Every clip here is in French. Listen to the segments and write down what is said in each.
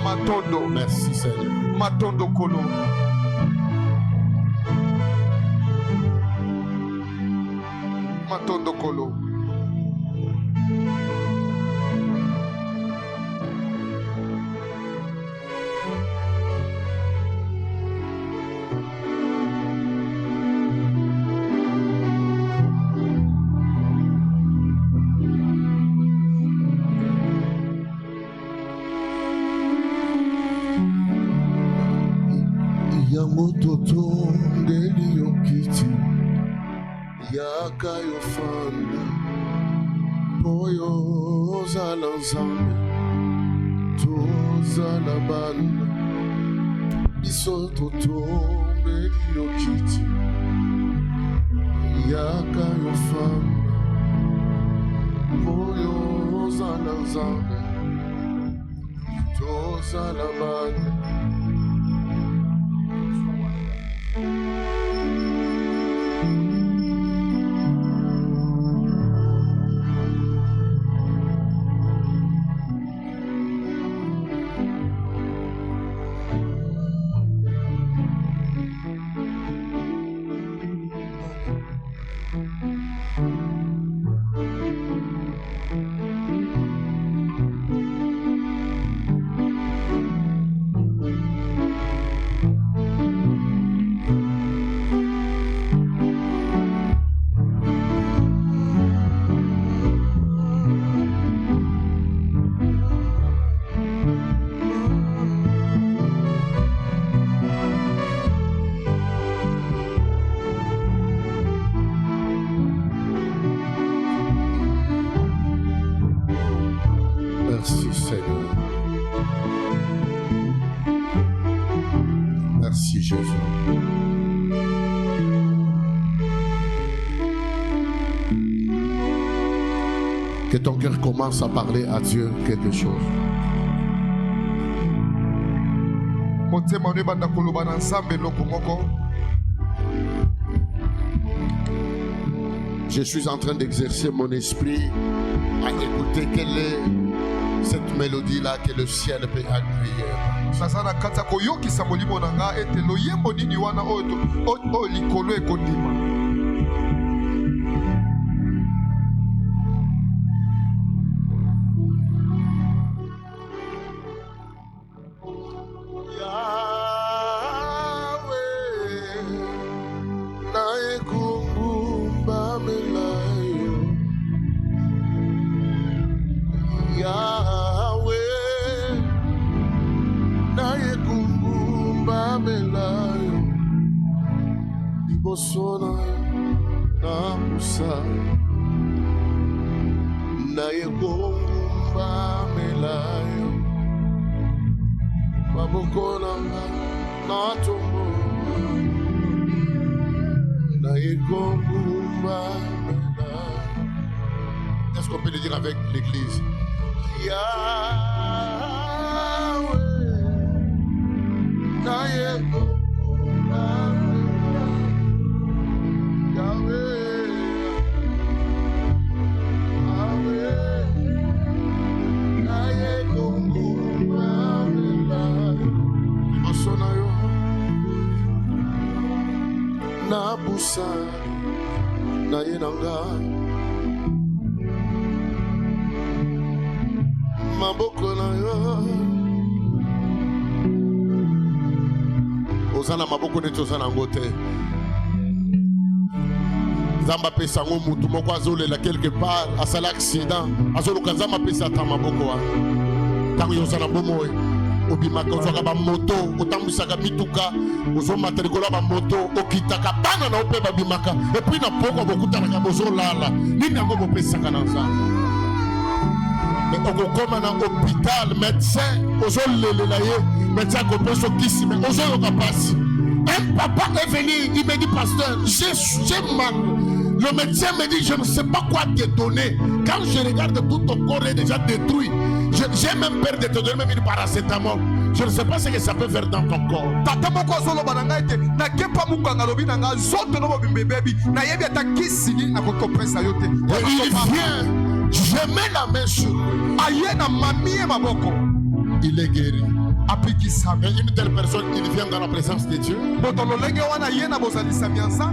Matondo. Merci Seigneur. Matondo Kolo. Matondo Kolo. Yamototo Deliyokiti Yakayofanda Poyo Zalanzambe Tozalabanda Isototo Deliyokiti Yakayofanda Poyo Zalanzambe Tozalabanda. Merci Seigneur. Merci Jésus. Que ton cœur commence à parler à Dieu quelque chose. Je suis en train d'exercer mon esprit à écouter quelle est cette mélodie-là que le ciel peut accueillir. Bosona na musa na yegomba melayo babokona na tombo na yegomba melayo. Est-ce qu'on peut le dire avec l'église? Yahweh na yegomba na busa na yenanga maboko na yo ozana maboko neti ozana ngo te. Zamba pesa ngo mutu moko azolela quelque part asala accident azoluka nzamba pesa ata maboko wa tango yozana bomo obimaka ozwaka bamoto otambwisaka mituka ozomata likolo ya bamoto okitaka bana na yo mpe babimaka epui na poko bokutanaka bozolala nini yango bopesaka na nzambe. Okokoma na hôpital médecin ozolelela ye médecin akopesa kisi me ozoyoka pasi. Un papa est venu, il me dit pasteur j'ai mal. Le médecin me dit je ne sais pas quoi te donner. Quand je regarde tout ton corps est déjà détruit. J'ai même peur de te donner même une paracétamol. Je ne sais pas ce que ça peut faire dans ton corps. Il vient, je mets la main sur lui. il est guéri. apikisami. Et une telle personne, il vient dans la présence de Dieu.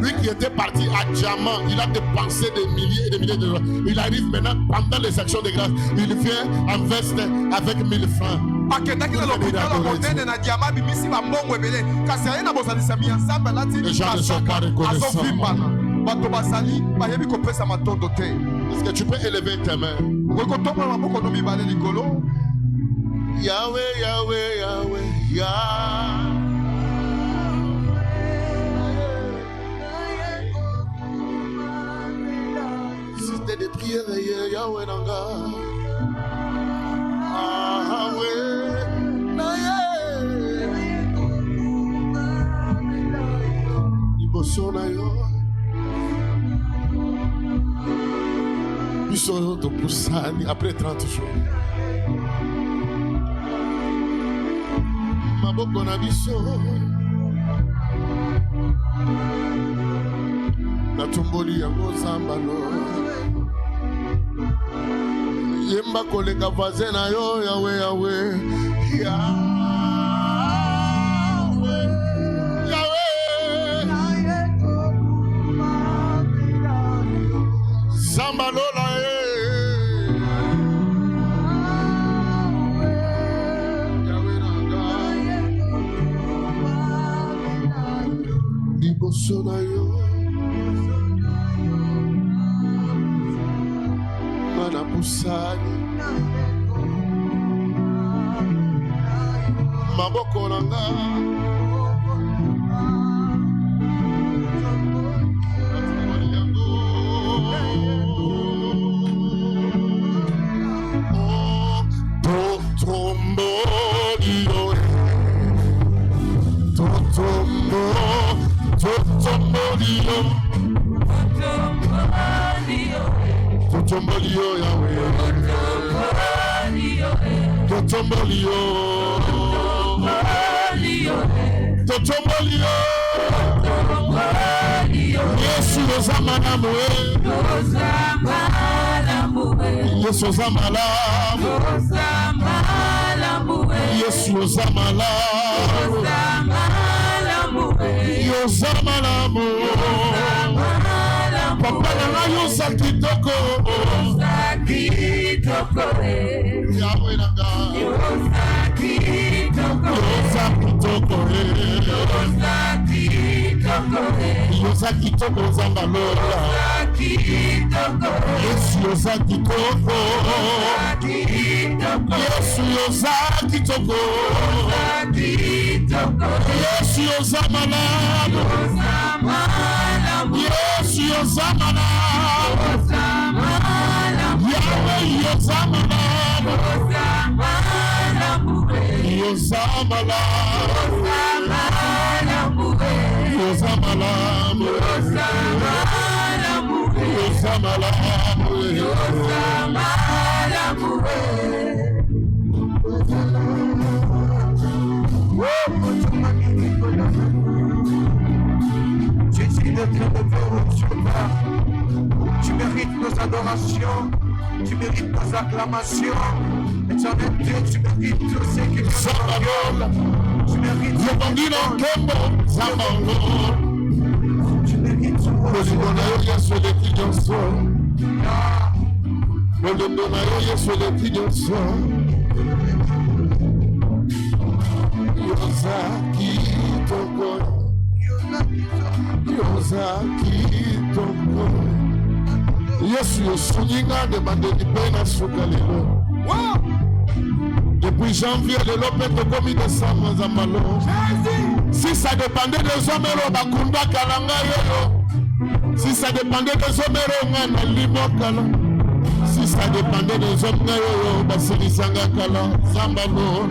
Lui qui était parti à diamant, il a dépensé des milliers et des milliers de dollars. Il arrive maintenant pendant les actions de grâce. Il vient en veste avec 1000 francs. Les gens ne sont pas reconnaissants. Est-ce que tu peux élever tes mains? Yahweh, Yahweh, Yahweh, Yahweh. C'était des prières, Yahweh Nanga. Yahweh, Iboso na yo. Biso to pusani après 30 jours. Maboko na biso natumboli yango zambalo yemba koleka voisin na yo Yahweh Yahweh Yahweh Yahweh zambalo la Sonayo Mana Pusani Maboko Nanga Totombolio Yahweh Totombolio Totombolio Yesu Zamanamu Yesu Zamalamu Yesu Zamalamu Yozamalamu Papa nanga yosa kitoko Yahweh nanga yosa kitoko zambalola Yesu yosa kitoko Yesu yosa kitoko Yesu yosa malamu Yesu yosa malamu Yahweh yosa malamu yosa malamu yosa malamu yosa malamu Tu mérites nos adorations, tu mérites nos acclamations. Éternel Dieu, tu mérites tout ce qui nous donne. Tu mérites tout. Tu mérites tout. Yesu yosuninga demande di pena suka lelo. Depuis janvier, le lopé de commis de Samazamalo. Si ça dépendait des hommes, Bakunda Kalanga Yelo. Si ça dépendait des hommes, Ngana Limokala. Si ça dépendait des hommes, Basilisanga Kala, Zambalo.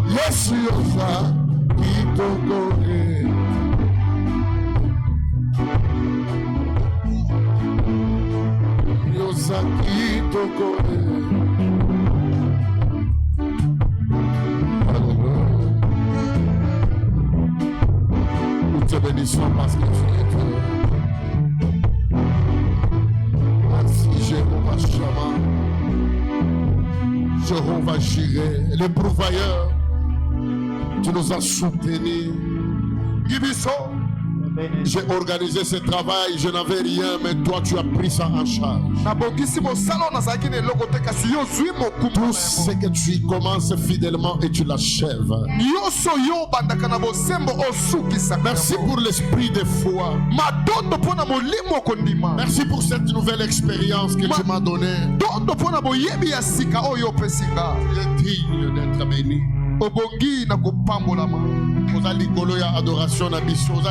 Yesu yosa kitoko. Nous te bénissons parce que tu es Dieu. Merci Jéhovah Shammah. Jéhovah Jireh, le pourvoyeur. Tu nous as soutenus. Gibiso, j'ai organisé ce travail, je n'avais rien, mais toi tu as pris ça en charge. Tout ce que tu commences fidèlement et tu l'achèves. Merci pour l'esprit de foi. Merci pour cette nouvelle expérience que tu m'as donnée. Tu es digne d'être béni. Obongi na kupambolama. Adoration na biso, tu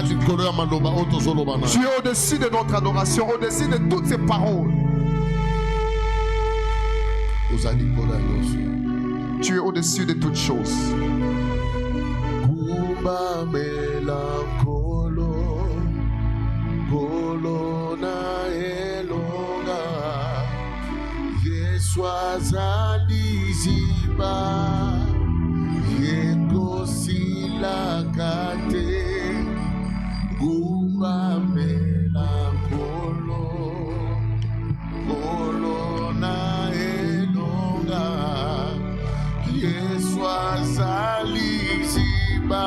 es au-dessus de notre adoration, au-dessus de toutes ces paroles. Tu es au-dessus de toutes choses. La kate gumba melakolo kolona elonga Yesu azali ziba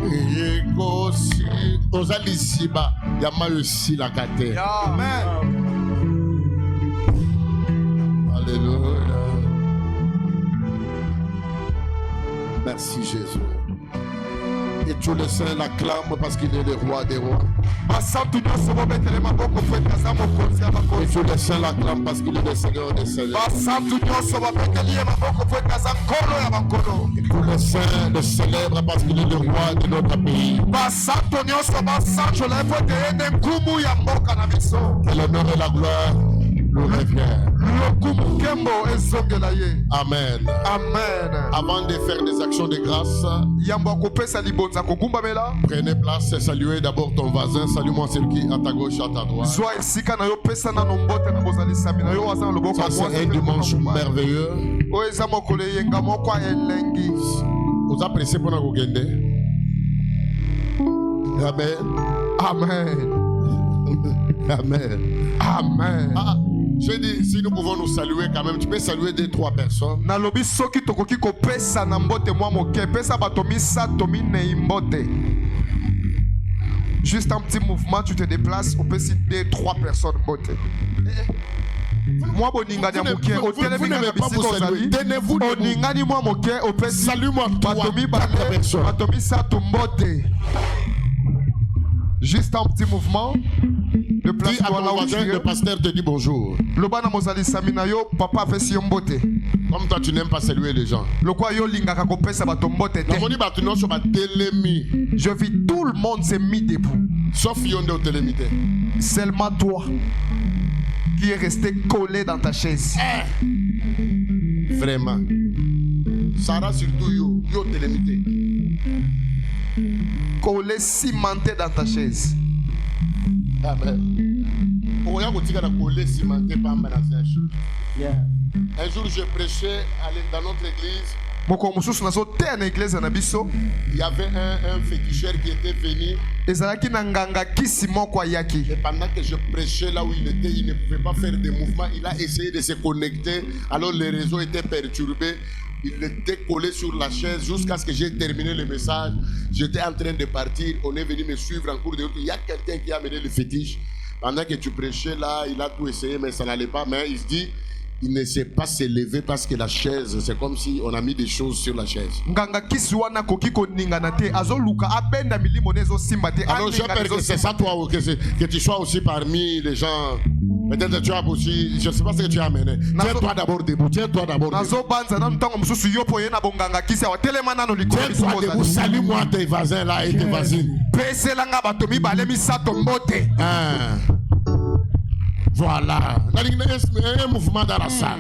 yekosi ozali ziba ya mayo sila kate. Amen. Alléluia. Merci Jésus. Et tous les saints l'acclament parce qu'il est le roi des rois. Et tous les saints l'acclament parce qu'il est le Seigneur des seigneurs. Et tous les saints le célèbrent parce qu'il est le roi de notre pays. Et l'honneur et la gloire nous revient. Amen. Amen. Avant de faire des actions de grâce, prenez place et saluez d'abord ton voisin. Salue-moi celui qui est à ta gauche, à ta droite. Ça, c'est un dimanche merveilleux. Vous appréciez pour nous gagner. Amen. Amen. Amen. Amen. Ah, je dis, si nous pouvons nous saluer quand même, tu peux saluer 2-3 personnes. Juste un petit mouvement, tu te déplaces, on peut citer 2-3 personnes. Moi, vous n'aimez pas vous saluer. Tenez-vous debout. Salue-moi 3 personnes. Juste un petit mouvement. Dis à ton voisin, le pasteur te dit bonjour. Comme toi tu n'aimes pas saluer les gens. Je vis tout le monde s'est mis debout. Sauf Yonde au télémité. Seulement toi qui est resté collé dans ta chaise. Vraiment. Sarah surtout yo télémité. Collé cimenté dans ta chaise. Amen. Un jour, je prêchais dans notre église. Il y avait un féticheur qui était venu. Et pendant que je prêchais là où il était, il ne pouvait pas faire de mouvements. Il a essayé de se connecter. Alors les réseaux étaient perturbés. Il était collé sur la chaise jusqu'à ce que j'ai terminé le message. J'étais en train de partir. On est venu me suivre en cours de route. Il y a quelqu'un qui a amené le fétiche. Pendant que tu prêchais là, il a tout essayé, mais ça n'allait pas. Mais il se dit, il ne sait pas se lever parce que la chaise, c'est comme si on a mis des choses sur la chaise. Alors j'espère que c'est ça toi, que tu sois aussi parmi les gens. Peut-être que tu as aussi, je ne sais pas ce que tu as amené. Tiens-toi d'abord debout. Tiens-toi d'abord debout. Tiens-toi debout. Salue-moi tes voisins là et tes voisines. Voilà. Un mouvement dans la salle.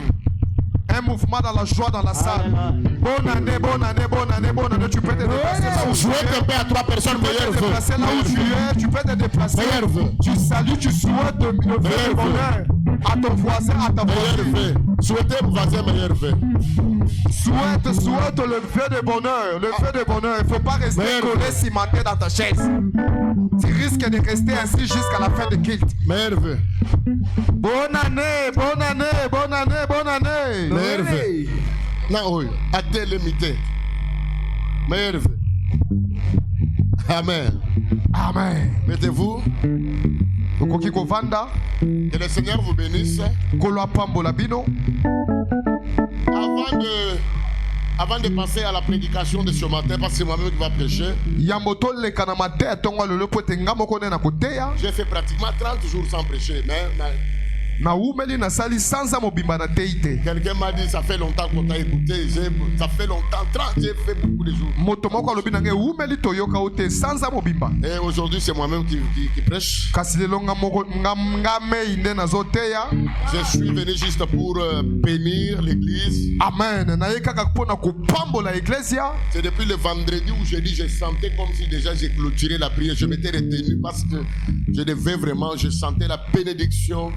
Un mouvement dans la joie dans la salle. Bonne année, bonne année, bonne année, bonne année. Tu peux te déplacer là où tu es. Tu peux à 3 personnes. Meilleur vœu. Là où tu es, tu peux te déplacer. Meilleur vœu. Tu salues, tu souhaites le bonheur. à ton voisin, à ta Meilleur voisine. vœu. Souhaitez au voisin meilleur vœu. Souhaite le vœu de bonheur. Le vœu de bonheur. Il ne faut pas rester Meilleur collé, cimenté dans ta chaise. Tu risques de rester ainsi jusqu'à la fin de culte. Meilleur vœu. Bonne année, bonne année, bonne année, bonne année. Meilleur vœu. Na oyo. Ate limité. Meilleur vœu. Amen. Amen. Mettez-vous. Okoki kovanda, Que le Seigneur vous bénisse. kolo pambola bino. Avant de passer à la prédication de ce matin, parce que c'est moi-même qui va prêcher, Yamboto le kanamate atonga lolo pote ngamoko ne na koteya. j'ai fait pratiquement 30 jours sans prêcher. Mais Na umeli na sali sanza mobimba na teite. quelqu'un m'a dit, ça fait longtemps qu'on t'a écouté. Ça fait longtemps, 30, j'ai fait beaucoup de jours. Moto moko alobi nange umeli toyoka ote sanza mobimba. Et aujourd'hui, c'est moi-même qui prêche. Kasi lelo ngame inde na zoteya. Je suis venu juste pour bénir l'église. Amen. Na yekaka pona kopambola iglesia. C'est depuis le vendredi où je dis, je sentais comme si déjà j'ai clôturé la prière. Je m'étais retenu parce que je devais vraiment, je sentais la bénédiction.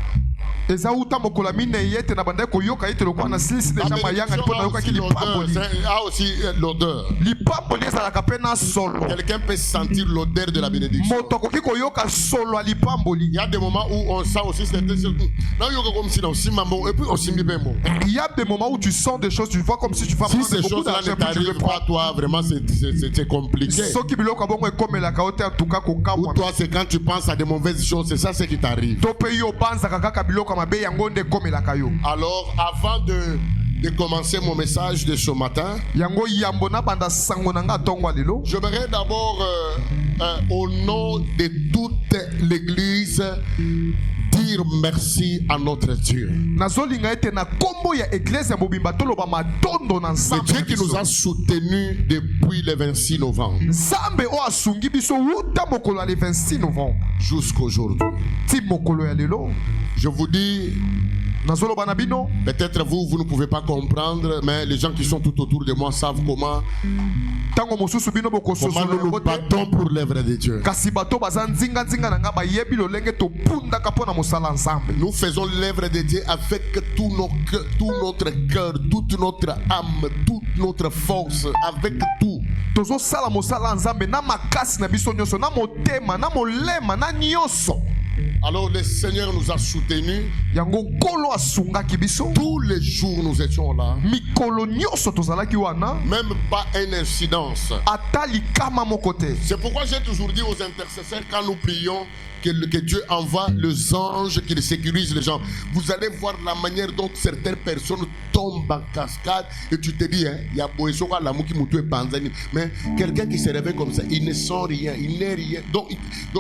Eza uta mokola mine yete na banda koyoka ite lokwa na silisi La deja mayanga bénédiction pona yoka ki l'odeur, lipamboli. a aussi l'odeur. Lipamboli ezalaka pe na solo. Quelqu'un peut sentir l'odeur de la bénédiction. Moto akoki koyoka solo ya lipamboli. Il y a des moments où on sent aussi certaines choses. Non, il y a comme si on s'y mambo et puis on s'y met bien bon. Il y a des moments où tu sens des choses, tu vois comme si tu vas Si prendre ces beaucoup choses-là d'argent ne puis tu le t'arrivent prends. pas, toi, vraiment, c'est compliqué. Soki biloko bongo ekomelaka ote en tout cas Ou kokamwa. toi, c'est quand tu penses à des mauvaises choses, c'est ça ce qui t'arrive. To pe yo banzaka kaka biloko mabe yango nde ekomelaka yo. Alors, avant de commencer mon message de ce matin, Yango yambo na banda sango na nga tongwa lelo. j'aimerais d'abord, au nom de toute l'église, dire merci à notre Dieu. Nazolinga ete na kombo ya église ya mobimba toloba matondo na Le nzambe. Dieu qui nous a soutenus depuis le 26 novembre Nzambe o asungi biso uta mokolo ya le 26 novembre. jusqu'aujourd'hui. Ti mokolo ya lelo. Je vous dis, Nazoloba na bino. peut-être vous ne pouvez pas comprendre, mais les gens qui sont tout autour de moi savent comment Tango mosusu bino bokososo nous nous battons pour l'œuvre de Dieu. kasi bato baza nzinga na nga bayebi lolenge topundaka mpo na mosala nzambe. Nous faisons l'œuvre de Dieu avec tout notre cœur, toute notre âme, toute notre force, avec tout. Tozosala mosala nzambe na makasi na biso nyonso, na motema, na molema, na nyonso. Alors le Seigneur nous a soutenus. Yango nkolo asungaki biso. Tous les jours nous étions là. Mikolo nyonso tozalaki wana. Même pas une incidence. Ata likama moko te. C'est pourquoi j'ai toujours dit aux intercesseurs quand nous prions que Dieu envoie les anges qui sécurisent les gens. Vous allez voir la manière dont certaines personnes tombent en cascade et tu te dis, il y a Boesoka la mouki moutou et Panzani. Mais quelqu'un qui se réveille comme ça, il ne sent rien, il n'est rien. Donc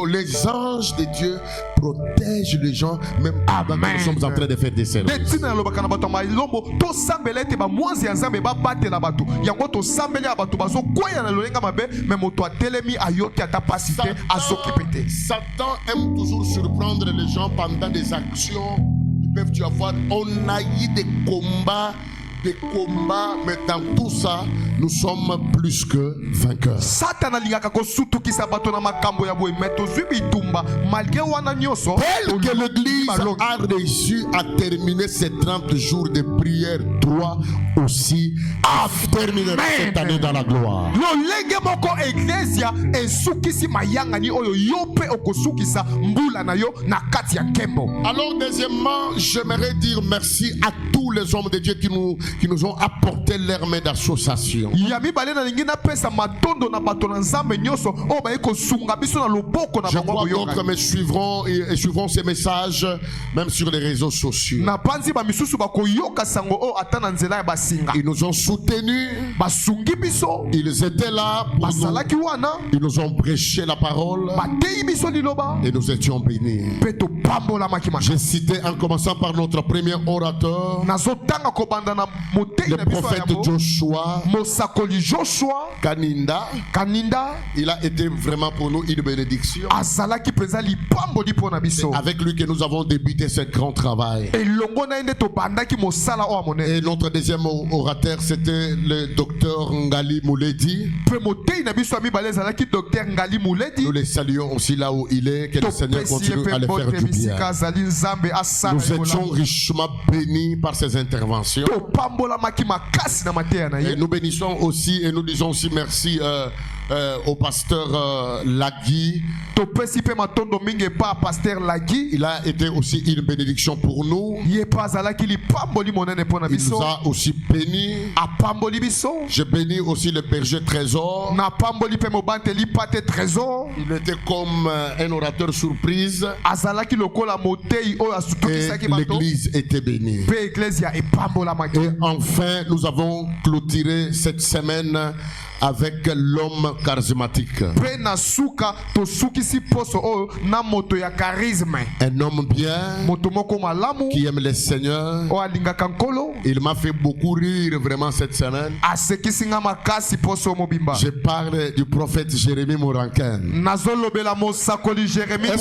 les anges de Dieu protègent les gens même avant que nous sommes en train de faire des services. Detina lobaka na bato mailombo to sambela ete ba mwanzi ya nzambe ba batela bato. Yango to sambela bato bazo koya na lolenga mabe mais moto atelemi ayoki ata pasite azoki pete. Satan aime toujours surprendre les gens pendant des actions qui peuvent tu avoir. On a eu des combats, mais dans tout ça, nous sommes plus que vainqueurs. Satan alingaka kosutukisa bato na makambo ya boye mais tozwi bitumba malgré wana nyonso. Tel que l'église a réussi à terminer ces 30 jours de prière, toi aussi à terminer cette année dans la gloire. lolenge moko eglesia esukisi mayanga ni oyo yo pe okosukisa mbula na yo na kati ya nkembo. Alors deuxièmement, j'aimerais dire merci à tous les hommes de Dieu qui nous ont apporté leur main d'association. Ya mibale na lingi napesa matondo na bato na nzambe nyonso oyo baye kosunga biso na loboko na Je bango crois boyoka. d'autres me suivront et suivront ces messages même sur les réseaux sociaux. Na panzi ba misusu bakoyoka sango o ata na nzela ya basinga. Ils nous ont soutenus, Basungi biso ils étaient là pour nous, basalaki wana ils nous ont prêché la parole bateyi biso liloba et nous étions bénis. pe topambolamaki J'ai makasi. cité en commençant par notre premier orateur, Nazotanga kobanda na le prophète Joshua, Mosakoli Joshua, Kaninda, il a été vraiment pour nous une bénédiction. Azalaki penza lipamboli pona biso. Avec lui que nous avons débuté ce grand travail. Et notre deuxième orateur, c'était le docteur Ngali Mouledi. Nous les saluons aussi là où il est. Que le Seigneur continue à le faire du bien. Nous étions richement bénis par ses interventions. Et nous bénissons aussi et nous disons aussi merci au pasteur Lagui. Il a été aussi une bénédiction pour nous. Il nous a aussi bénis. Je bénis aussi le berger Trésor. Il était comme un orateur surprise. Et l'église était bénie. Et enfin, nous avons clôturé cette semaine avec l'homme charismatique. Un homme bien qui aime le Seigneur. Il m'a fait beaucoup rire vraiment cette semaine. Je parle du prophète Jérémie Moranken. Est-ce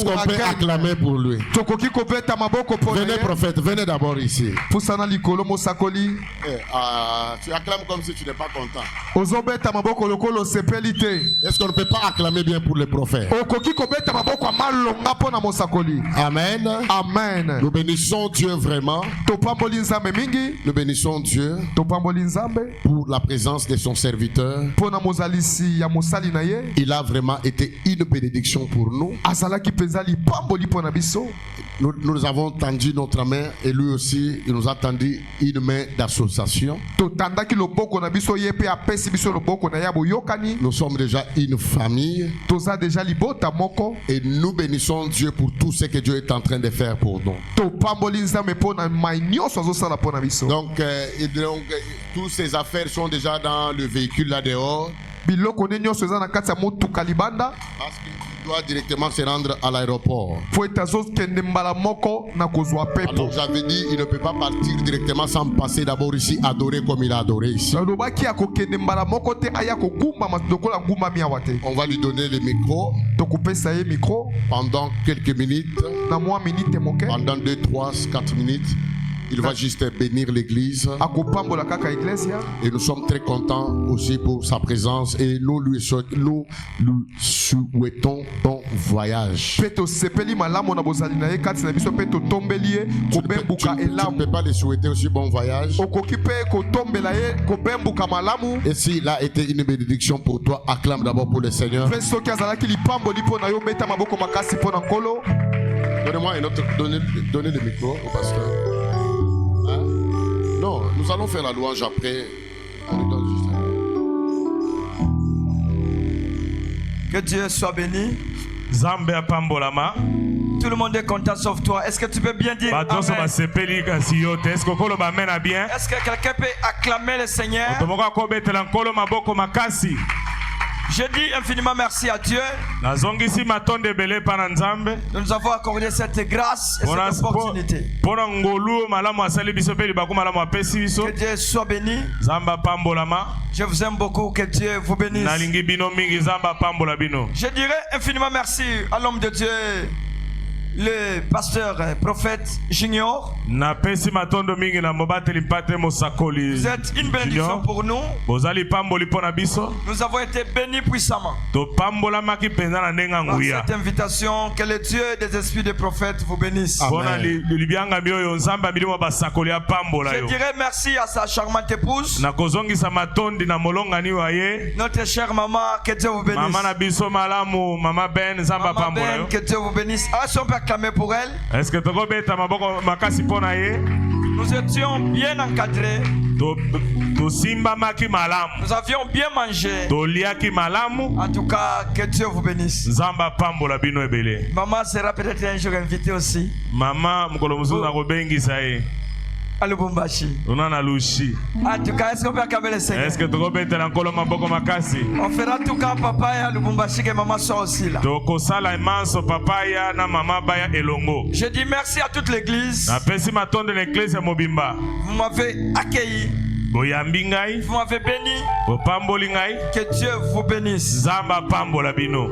qu'on peut acclamer pour lui? Venez prophète, venez d'abord ici. Tu acclames comme si tu n'es pas content. Est-ce qu'on ne peut pas acclamer bien pour le prophète? Amen. Amen. Nous bénissons Dieu vraiment. Nous bénissons Dieu pour la présence de son serviteur. Il a vraiment été une bénédiction pour nous. Nous avons tendu notre main et lui aussi, il nous a tendu une main d'association. Nous sommes déjà une famille. Et nous bénissons Dieu pour tout ce que Dieu est en train de faire pour nous. Donc, toutes ces affaires sont déjà dans le véhicule là dehors. Parce qu'il doit directement se rendre à l'aéroport. Alors j'avais dit, il ne peut pas partir directement sans passer d'abord ici, adorer comme il a adoré ici. On va lui donner le micro pendant quelques minutes. Pendant 2, 3, 4 minutes. Il va juste bénir l'église. Et nous sommes très contents aussi pour sa présence. Et nous lui souhaitons bon voyage. Tu ne peux pas lui souhaiter aussi bon voyage. Et s'il a été une bénédiction pour toi, acclame d'abord pour le Seigneur. Donnez-moi un autre. Donnez le micro au pasteur. Non, nous allons faire la louange après. On lui donne juste Que Dieu soit béni. Zambia Pambolama. Tout le monde est content sauf toi. Est-ce que tu peux bien dire Amen? Est-ce que quelqu'un peut acclamer le Seigneur? Je dis infiniment merci à Dieu. Nous nous avons accordé cette grâce et cette opportunité. Que Dieu soit béni. Je vous aime beaucoup. Que Dieu vous bénisse. Je dirais infiniment merci à l'homme de Dieu, le pasteur prophète Junior. Vous êtes une bénédiction pour nous. Nous avons été bénis puissamment par cette invitation. Que le Dieu des esprits des prophètes vous bénisse. Je dirais merci à sa charmante épouse, notre chère maman. Que Dieu vous bénisse. Maman Ben, que Dieu vous bénisse. Est-ce qu'on peut acclamer pour elle? Nous étions bien encadrés. Nous avions bien mangé. En tout cas, que Dieu vous bénisse. Maman sera peut-être un jour invitée aussi. À Lubumbashi. En tout cas, est-ce qu'on peut acclamer le Seigneur? On fera en tout cas papa à Lubumbashi, que maman soit aussi là. Je dis merci à toute l'église. Vous m'avez accueilli. boyambi ngai Vous m'avez béni. bopamboli ngai Que Dieu vous bénisse. nzambe apambola bino.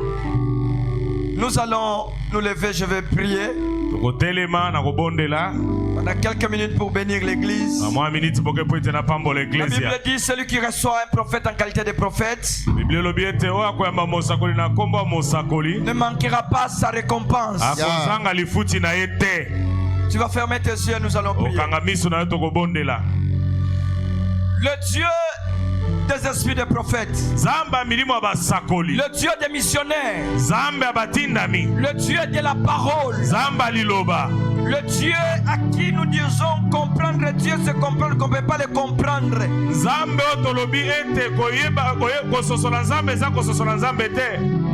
Nous allons nous lever, je vais prier tokotelema na kobondela pendant quelques minutes pour bénir l'église. na mwa miniti boke po ete napambola La Bible eklesia. dit celui qui reçoit un prophète en qualité de prophète biblia elobi ete oyo akoyamba mosakoli na nkombo ya mosakoli ne manquera pas sa récompense. akozanga lifuti na ye te. Tu vas fermer tes yeux, nous allons prier. okanga miso na yo tokobondela. Le Dieu des esprits des prophètes, nzambe ya milimo ya basakoli, le Dieu des missionnaires, nzambe ya batindami, le Dieu de la parole, nzambe ya liloba, le Dieu à qui nous disons comprendre Dieu, c'est comprendre qu'on ne peut pas le comprendre. nzambe oyo tolobi ete kososola nzambe eza kososola nzambe te.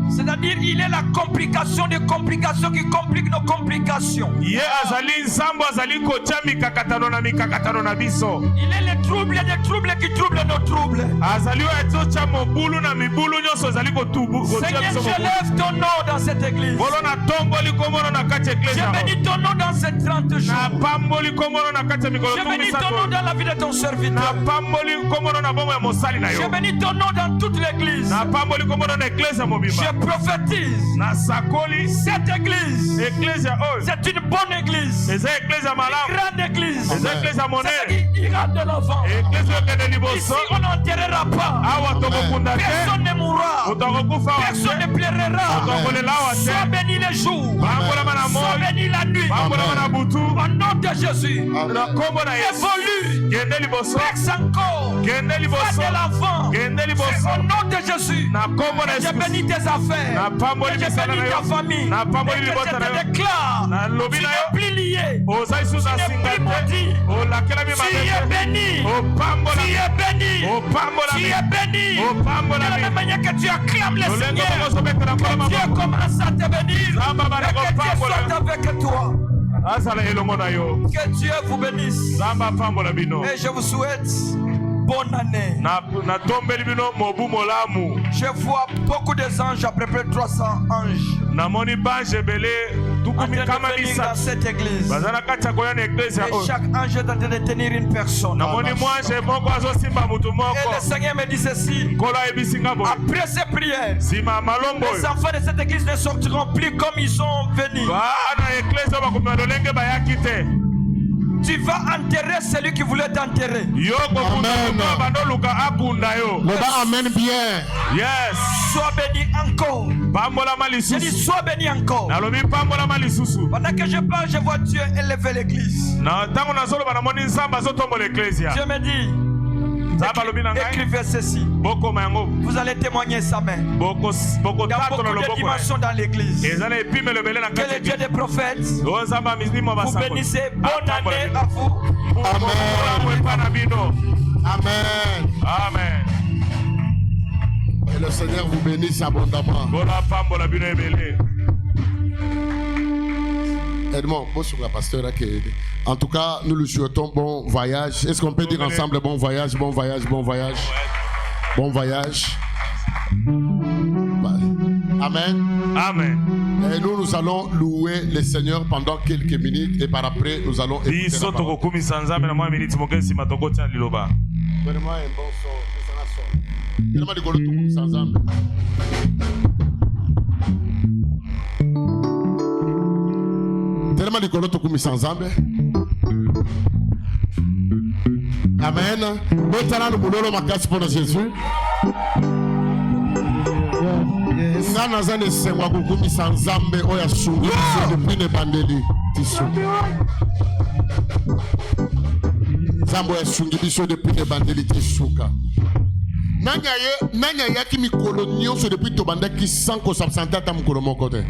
C'est-à-dire, il est la complication des complications qui compliquent nos complications. ye azali nzambe azali kotia mikakatano na mikakatano na biso. Il est les troubles des troubles qui troublent nos troubles. azali oyo azotia mobulu na mibulu nyonso ezali kotia Seigneur, biso je mobulu. lève ton nom dans cette église. ngolo natomboli kombono na kati ya eglise Je yango. bénis ton nom dans ces 30 jours. napamboli kombono na kati ya mikolo Je bénis ton nom tumisato. dans la vie de ton serviteur. napamboli kombono na bombo ya mosali na Je yo. bénis ton nom dans toute l'église. napamboli kombono na eglise ya mobimba. Je prophétise. nasakoli Cette église, eglise oyo c'est une bonne église. eza eglise ya Une malamu, grande église. eza eglise ya monene, C'est-à-dire, ira de l'avant. eglise oyo ekende Ici, liboso. on n'enterrera pas. awa tokokunda te, Personne ne mourra. moto akokufa awa Personne te, ne pleurera. moto akolela awa Sois te. béni les jours. bambolama na Sois moi, béni la nuit. bambolama na butu, Au nom de Jésus. na kombo na yesu. Évolue. kende liboso, Vexe encore. kende Va liboso, de l'avant. kende C'est liboso. au nom de Jésus. na kombo na Que je yesu. bénis tes affaires. na pamboli Que je misala bénis na ta yo, famille. na pamboli Et que libota je na te yo. déclare. na lobi Tu na n'es yo, plus lié. ozali susu na Tu n'es singa plus te, maudit. olakelami Tu es mabe te, béni. opambola Tu es béni. Tu opambolami, es béni. De la opambolami. même manière que tu acclames le Lolengo Seigneur. bokosopetela mpola Que Dieu maboko. commence à te bénir. Zamba bana Et que Dieu kopambola. soit avec toi. azala elongo na yo, Que Dieu vous bénisse. nzambe apambola bino. Et je vous souhaite bonne année. natombeli bino mobu molamu. Je vois beaucoup d'anges, à peu près 300 anges, namoni bange ebele en train tukumi de kama venir dans misa cette église. baza na kati ya koya na eglise Et oyo. chaque ange est en train de tenir une personne. namoni mwange moko azosimba mutu Et moko. le Seigneur me dit ceci. nkolo ayebisi nga boye, Après ces prières, nsima ya malombo les oyo enfants de cette église ne sortiront plus comme ils sont venus. bana eglise oyo bakobima lolenge bayaki te. Tu vas enterrer celui qui voulait t'enterrer. yo kokunda Amen. mutu oyo bandoluka akunda yo. Loba amen bien. yes, Sois béni encore. pambolama Je dis, lisusu, sois béni encore. nalobi pambolama lisusu. Pendant que je parle, je vois Dieu élever l'église. na ntango nazoloba namoni nzambe azotombola eklesia. Dieu me dit, nzambe alobi na ngai écrivez ceci. bokoma yango, Vous allez témoigner sa main. Il y a bokotatola beaucoup de loboko na ye. dimensions dans l'église. eza na epimelo ebele na Que kati le Dieu des prophètes oyo nzambe amilimo vous basakoli. bénissez. Bonne année à vous. Amen. epa na bino. Amen. amen. Et le Seigneur vous bénisse abondamment. ngolo apambola bino ebele. Edmond, bonjour la pasteur. En tout cas, nous lui souhaitons bon voyage. Est-ce qu'on peut dire ensemble bon voyage, bon voyage, bon voyage, bon voyage. Amen. amen. Et nous allons louer le Seigneur pendant quelques minutes et par après nous allons écouter biso la parole. tokokumisa nzambe na mwa miniti moke nsima tokotia liloba. Donne-moi un bon son, que ça va sonner. Tellement de golo tout sans ensemble. Tellement de golo tout sans ensemble. Amen. Maintenant nous voulons ma casse pour Jésus. Nga naza nesengwa kukumisa nzambe oyo asungi biso depuis ne bandeli tiso. Nzambe oyo asungi biso depuis ne bandeli tisuka. Nanya yaki mikolo nyonso depuis tobandaki sans kosabsente ata mokolo moko te.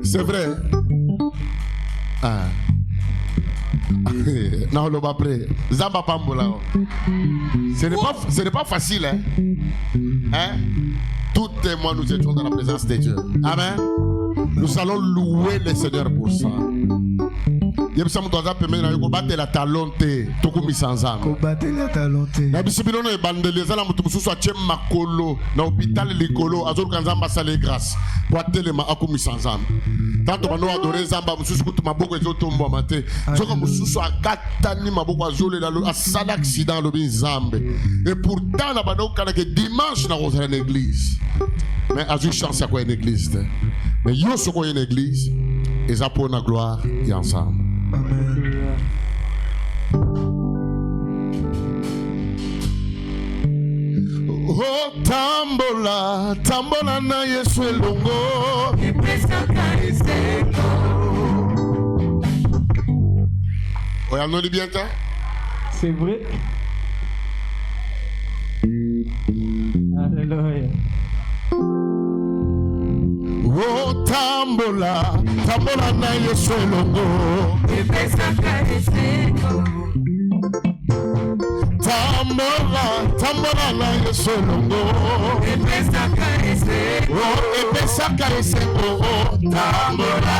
C'est vrai. Ah. Non, le bas près. Zamba Pambola. Ce n'est pas facile, hein? Hein? Tout et moi, nous étions dans la présence de Dieu. Amen. Nous allons louer le Seigneur pour ça. yebisa mutu aza pembeni na yo kobatela talon te tokumisa nzambe kobatela talon te na biso bino na ebandeli eza na mutu mosusu atie makolo na hôpital likolo azoluka nzambe asala grâce po atelema akumisa nzambe tanto bando adore nzambe mosusu kutu maboko ezotombwama te soki mosusu akatani maboko azolela asala accident alobi nzambe et pourtant na bando okalaka dimanche na kozala na église mais azwi chance ya koya na église te mais yo soki oye na église eza mpo na gloire ya ensemble. Oh, tambola, tambola na Yesu elongo. Oya non bien ta? C'est vrai. Alléluia. Oh, tambola, tambola na Yesu elongo. Tambola, tambola na Yesu elongo. Oh, epesaka esengo. Tambola,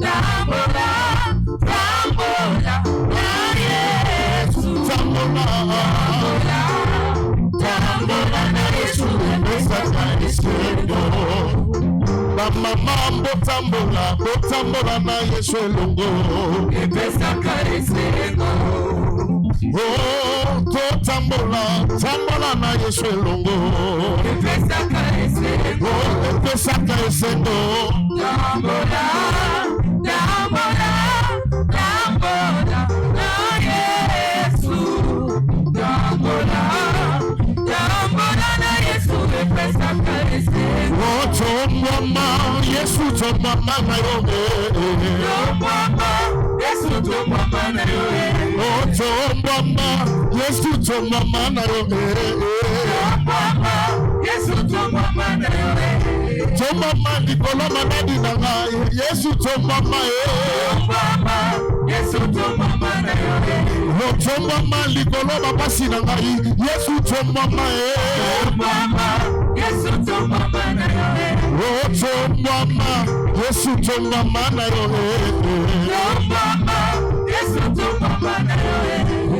tambola, tambola na Yesu. Tambola, tambola na Yesu. Epesaka esengo. Mama botambola, botambola na Yesu elongo. Epesaka esengo. Oh, totambola, tambola na Yesu elongo. Epesaka esengo. Oh, epesaka esengo. Tambola, tambola, tambola na Yesu. Tambola, tambola na Yesu. Epesaka esengo. Oh, tomama, Yesu tomama na yo. Tomama, Yesu tomama na yo. Oh, tomama, Yesu tomama na yo. Tomama, Yesu tomama na yo. Tomama likolo manadi na ngai, Yesu tomama. Tomama, Yesu tomama na yo. Oh, tomama likolo bapasi na ngai, Yesu tomama. Tomama, Yesu tomama na yo. Oh, tomama, Yesu tomama na yo. Tomama, Yesu tomama na yo.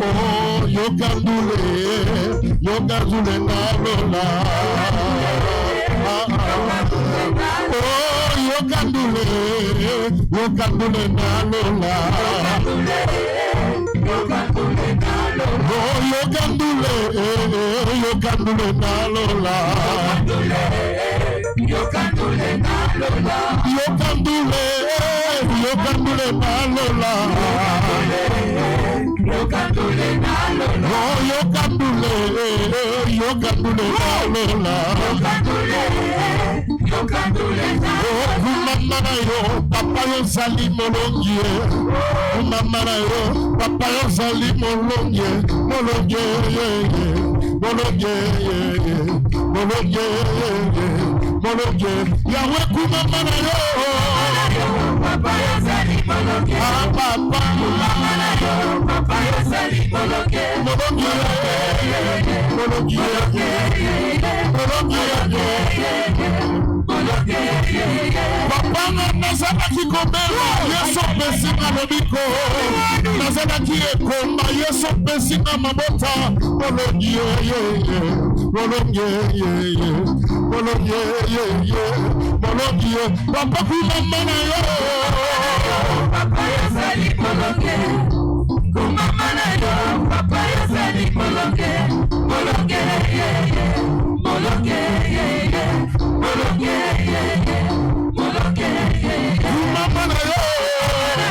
Oh, yokandule na lola. Oh, yokandule na lola. Oh, yokandule na lola. Yokandule na lola. Oh, yokandule na lola. Oh, kumama na yo, papa yo zali molongie. Kumama na yo, papa yo zali molongie. Molongie, Yahweh kumama na yo. Papa yo zali molongie. Ah, papa. Kumama na yo, papa yo zali molongie. Papa nazalaki kobela Yesu pesinga lobiko. Nazalaki ekomba Yesu pesinga mabota. Molongie, papa kumama na yo. Papa yo zali molongie. Kumama na yo, papa yo zali molongie. Kumama na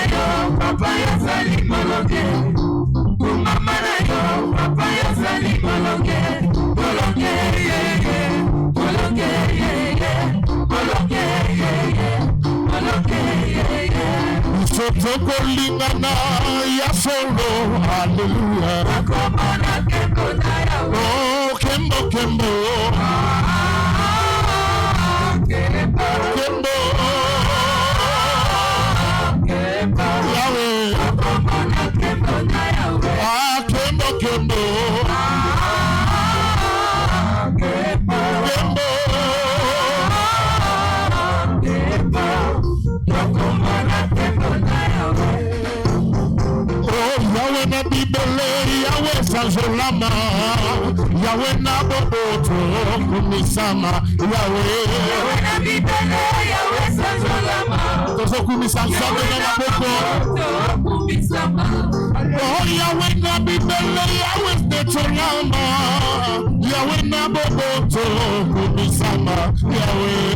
yo, papa yo zali molongie. Kumama na yo, papa yo zali molongie. Sotoko lingana ya solo, hallelujah. Oh, kembo. Yahweh. Ah, kembo. Yahweh na bibele, Yahweh sanjolama, Yahweh na boboto kumisama, Yahweh na bibele, Yahweh sanjolama, tozo kumisama na boko, oh Yahweh na bibele, Yahweh sanjolama, Yahweh na boboto kumisama, Yahweh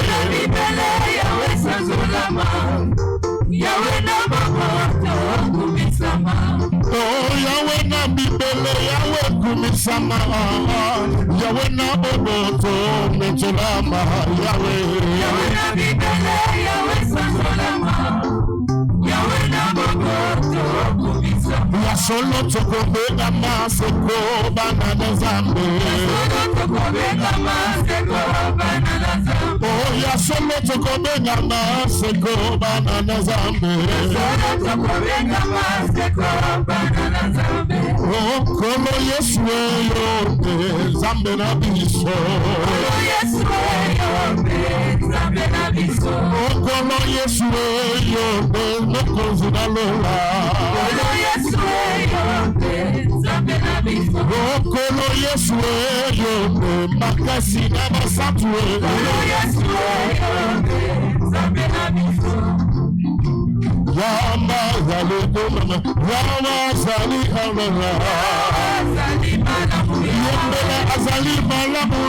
na bibele, Yahweh sanjolama, Yahweh na boboto kumisama. Oh, Yahweh na bibele, Yahweh kumisama, Yahweh na boboto kumisama, Yahweh na bibele, Yahweh sanjolama, Yahweh na boboto kumisama. ya solo tokobega maseko banana zambe, Solo tokobega maseko banana zambe. oh ya solo tokobega maseko banana zambe, Solo tokobega maseko banana zambe. oh kolo Yesu yo zambe na biso, Kolo Yesu yo zambe na biso. oh kolo Yesu yo mokozi na lola, Kolo Yesu yo zambe na biso. oh kolo Yesu yo makasi na basatu, Kolo Yesu yo zambe na biso. Yamba zali kumama, Yamba zali hamama, Azali malamu ya. Yembela azali malamu,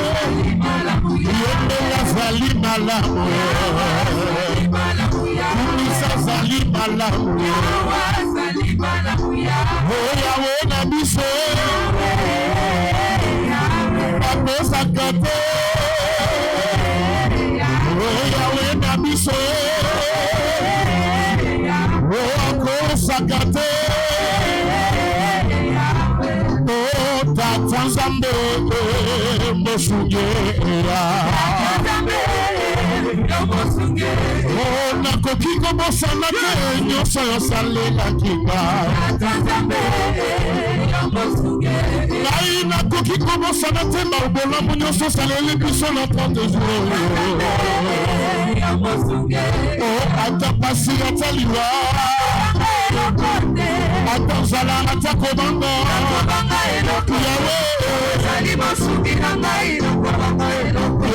Azali malamu ya. Yembela zali malamu, Azali malamu ya. Kumisa zali malamu, Azali malamu ya. oh Yahweh na biso, Akosa kate, oh Yahweh na biso, oh akosa kate, oh tata Nzambe mosungeya, oh nakoki kobosana te nyonso yosalelaki ngai, ngai nakoki kobosana te bolamu nyonso osaleli biso na 30 jours, oh ata pasi ata liwa, ata nzala ata kobanga,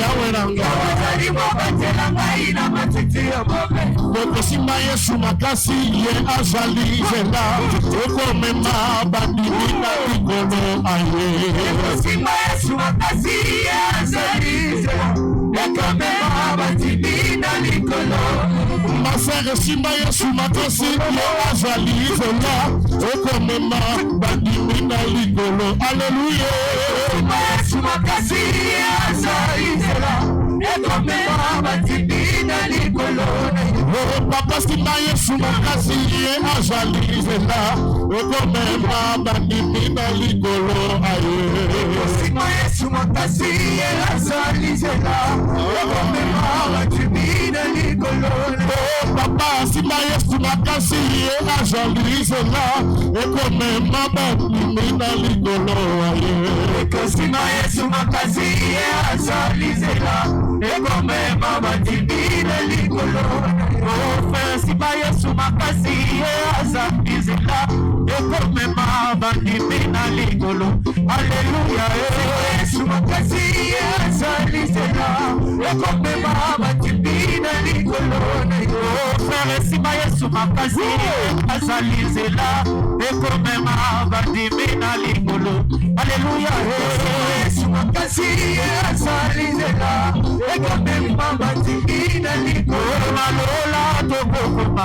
Yahweh Yahweh nanga bokosimba Yesu makasi ye azali nzela okomema bandimi na likolo aye, masere simba Yesu makasi ye azali nzela okomema bandimi na likolo, alleluya. Oh papa simba Yesu makasi ye azali nzela okomema bandimi na likolo aye, oh papa simba Yesu makasi ye azali nzela okomema bandimi na likolo aye, oh frère simba Yesu makasi ye azali nzela ekomema bandimi na likolo, alleluya. Yesu makasi ye azali nzela ekomema bandimi na likolo, oh frère simba Yesu makasi ye azali nzela ekomema bandimi na likolo, alleluya. Yesu makasi ye azali nzela ekomema bandimi na likolo, nalola tokokoma,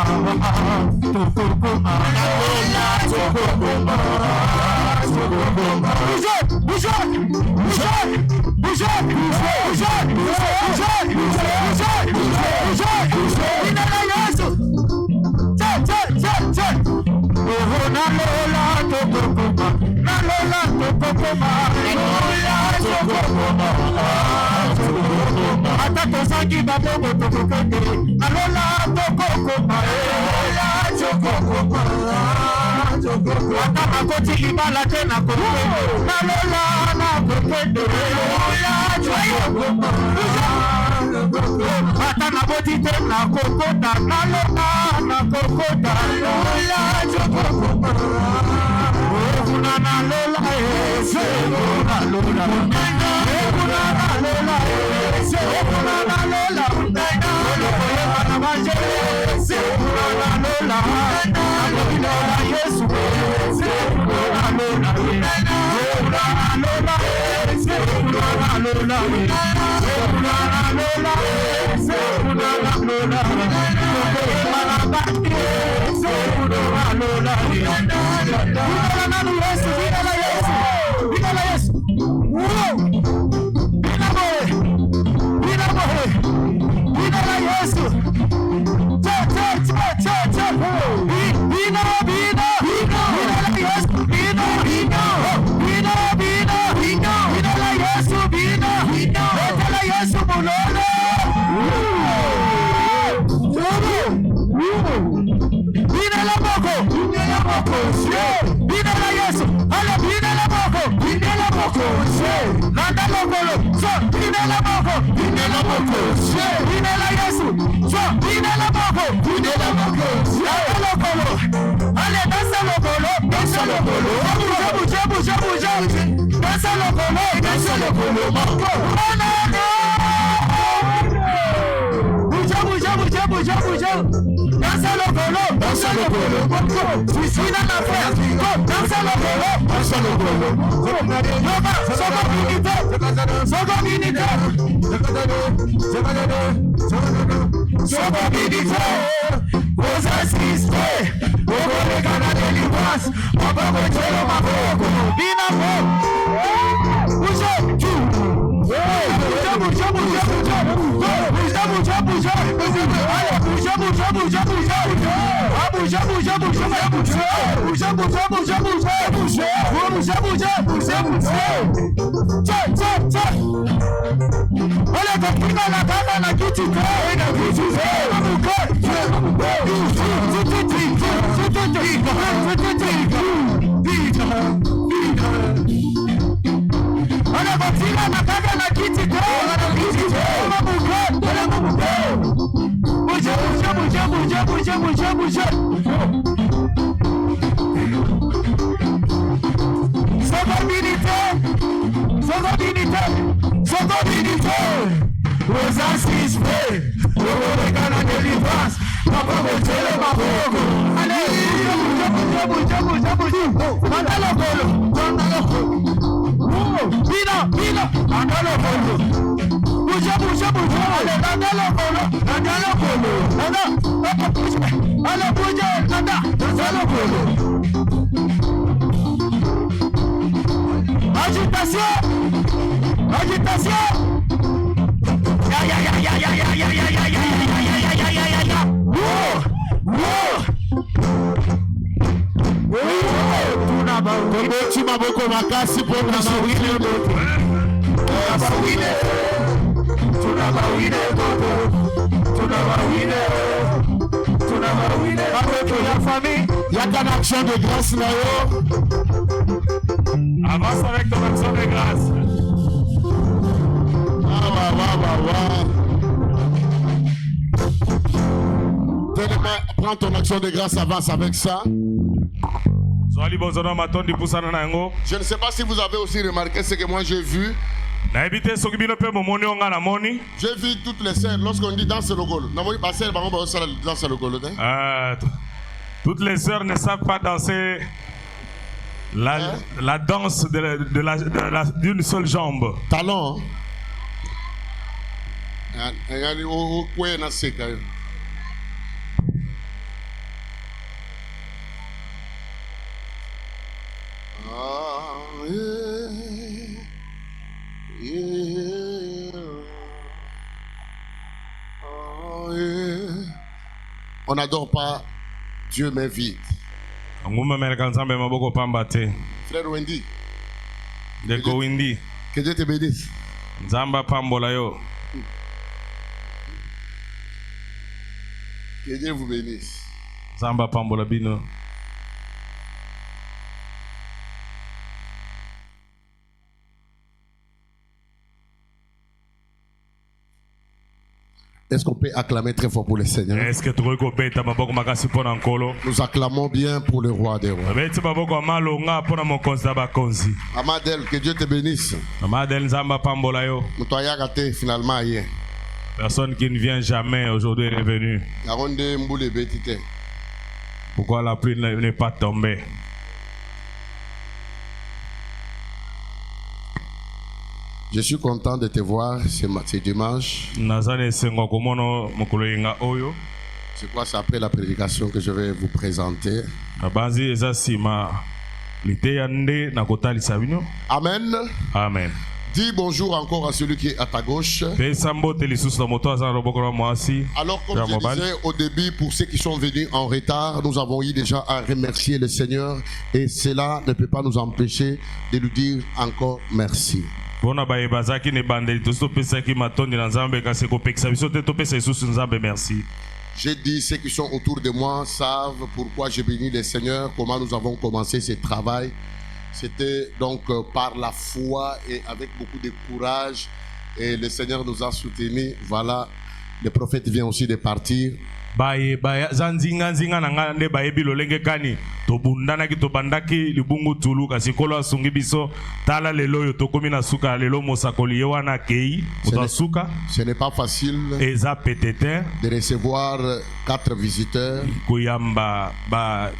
tokokoma, nalola tokokoma, tokokoma. Bougez, ata tozangi babongo tokokende nalola tokokoma, ata nakoti libala te nakokende nalola nakokende, ata naboti te nakokota nalola nakokota, Action de grâce là. Avance avec ton action de grâce. Prends ton action de grâce, avance avec ça. Je ne sais pas si vous avez aussi remarqué ce que moi j'ai vu. J'ai vu toutes les sœurs lorsqu'on dit danse le golo. Toutes les sœurs ne savent pas danser la danse d'une seule jambe. Talon. On n'adore pas Dieu m'invite. Frère Wendy. Que Dieu te bénisse. Que Dieu vous bénisse. Est-ce qu'on peut acclamer très fort pour le Seigneur? Est-ce que tu veux que maboko makasi pona nkolo? Nous acclamons bien pour le roi des rois. Beti maboko malonga pona mokonzi bakonzi. Amadel, que Dieu te bénisse. Amadel nzamba pambola yo. Mutoya gâté finalement hier. Personne qui ne vient jamais aujourd'hui est venu. La ronde mboule betite. Pourquoi la pluie n'est pas tombée? Je suis content de te voir ce dimanche. C'est quoi, c'est après la prédication que je vais vous présenter. Amen. Amen. Dis bonjour encore à celui qui est à ta gauche. Alors, comme je disais au début, pour ceux qui sont venus en retard, nous avons eu déjà à remercier le Seigneur et cela ne peut pas nous empêcher de lui dire encore merci. J'ai dit, ceux qui sont autour de moi savent pourquoi j'ai béni le Seigneur, comment nous avons commencé ce travail. C'était donc par la foi et avec beaucoup de courage. Et le Seigneur nous a soutenus. Voilà, le prophète vient aussi de partir. Zanzinga na ngande bayebi lolenge kani tobundanaki tobandaki libungu tulu kasi kolo asungi biso tala lelo yo tokomi na suka lelo mosakoli ye wana kei utasuka. Ce n'est pas facile eza petete de recevoir 4 visiteurs, kuyamba ba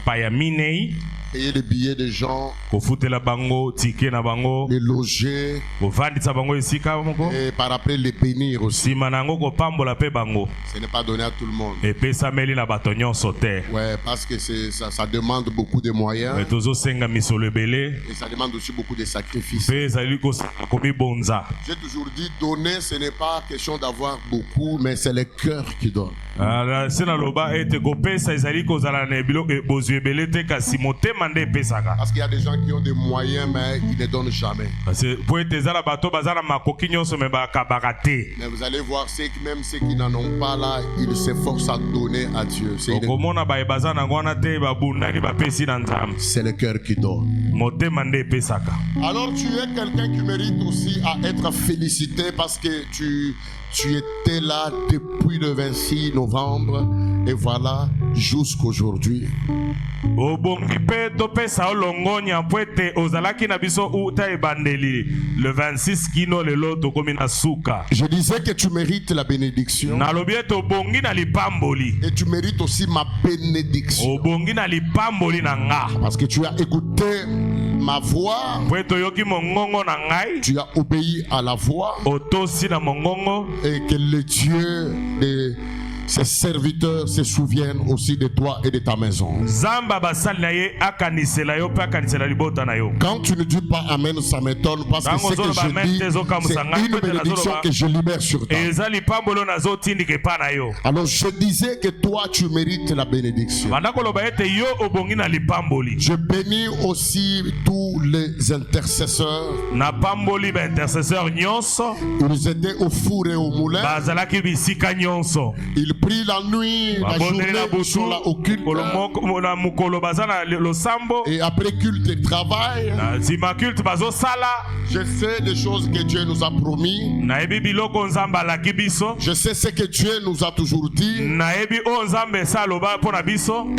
paya minei, payer les billets des gens, kofutela bango ticket na bango, les loger kovandisa bango esika moko et par après les bénir aussi. Sima nango kopambola pe bango. Ce n'est pas donné à tout le monde. Et pesameli na bato nyonso te. Ouais, parce que ça demande beaucoup de moyens. Tozo senga misolo ebele. Et ça demande aussi beaucoup de sacrifices. Pe ezali komi bonza. J'ai toujours dit, donner, ce n'est pas question d'avoir beaucoup, mais c'est le cœur qui donne. Parce qu'il y a des gens qui ont des moyens, mais ils ne donnent jamais. Mais vous allez voir, même ceux qui n'en ont pas là, ils s'efforcent à donner à Dieu. C'est le cœur qui donne. Alors tu es quelqu'un qui mérite aussi à être félicité parce que tu étais là depuis le 26 novembre et voilà jusqu'aujourd'hui. Le 26 kino lelo tokomi na suka. Je disais que tu mérites la bénédiction. Et tu mérites aussi ma bénédiction. Parce que tu as écouté ma voix. Tu as obéi à la voix. Et que le Dieu de ses serviteurs se souviennent aussi de toi et de ta maison. Quand tu ne dis pas Amen, ça m'étonne parce que ce que je dis, c'est une bénédiction que je libère sur toi. Alors je disais que toi tu mérites la bénédiction. Je bénis aussi tous les intercesseurs. Ils étaient au four et au moulin. Ils prient la nuit, la journée, ils sont là au culte. Et après culte, ils travaillent. Je sais les choses que Dieu nous a promis. Je sais ce que Dieu nous a toujours dit. Et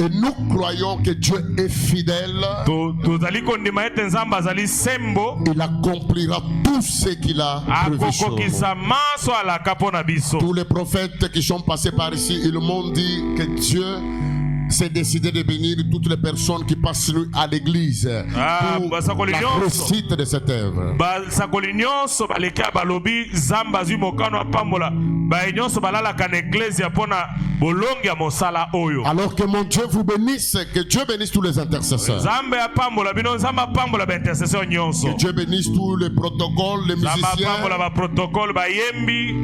nous croyons que Dieu est fidèle. Il accomplira tout ce qu'il a prévu sur nous. Tous les prophètes qui sont passés par ici, ils m'ont dit que Dieu s'est décidé de bénir toutes les personnes qui passent à l'église pour la réussite de cette œuvre. Alors que mon Dieu vous bénisse, que Dieu bénisse tous les intercesseurs. Que Dieu bénisse tous les protocoles, les musiciens,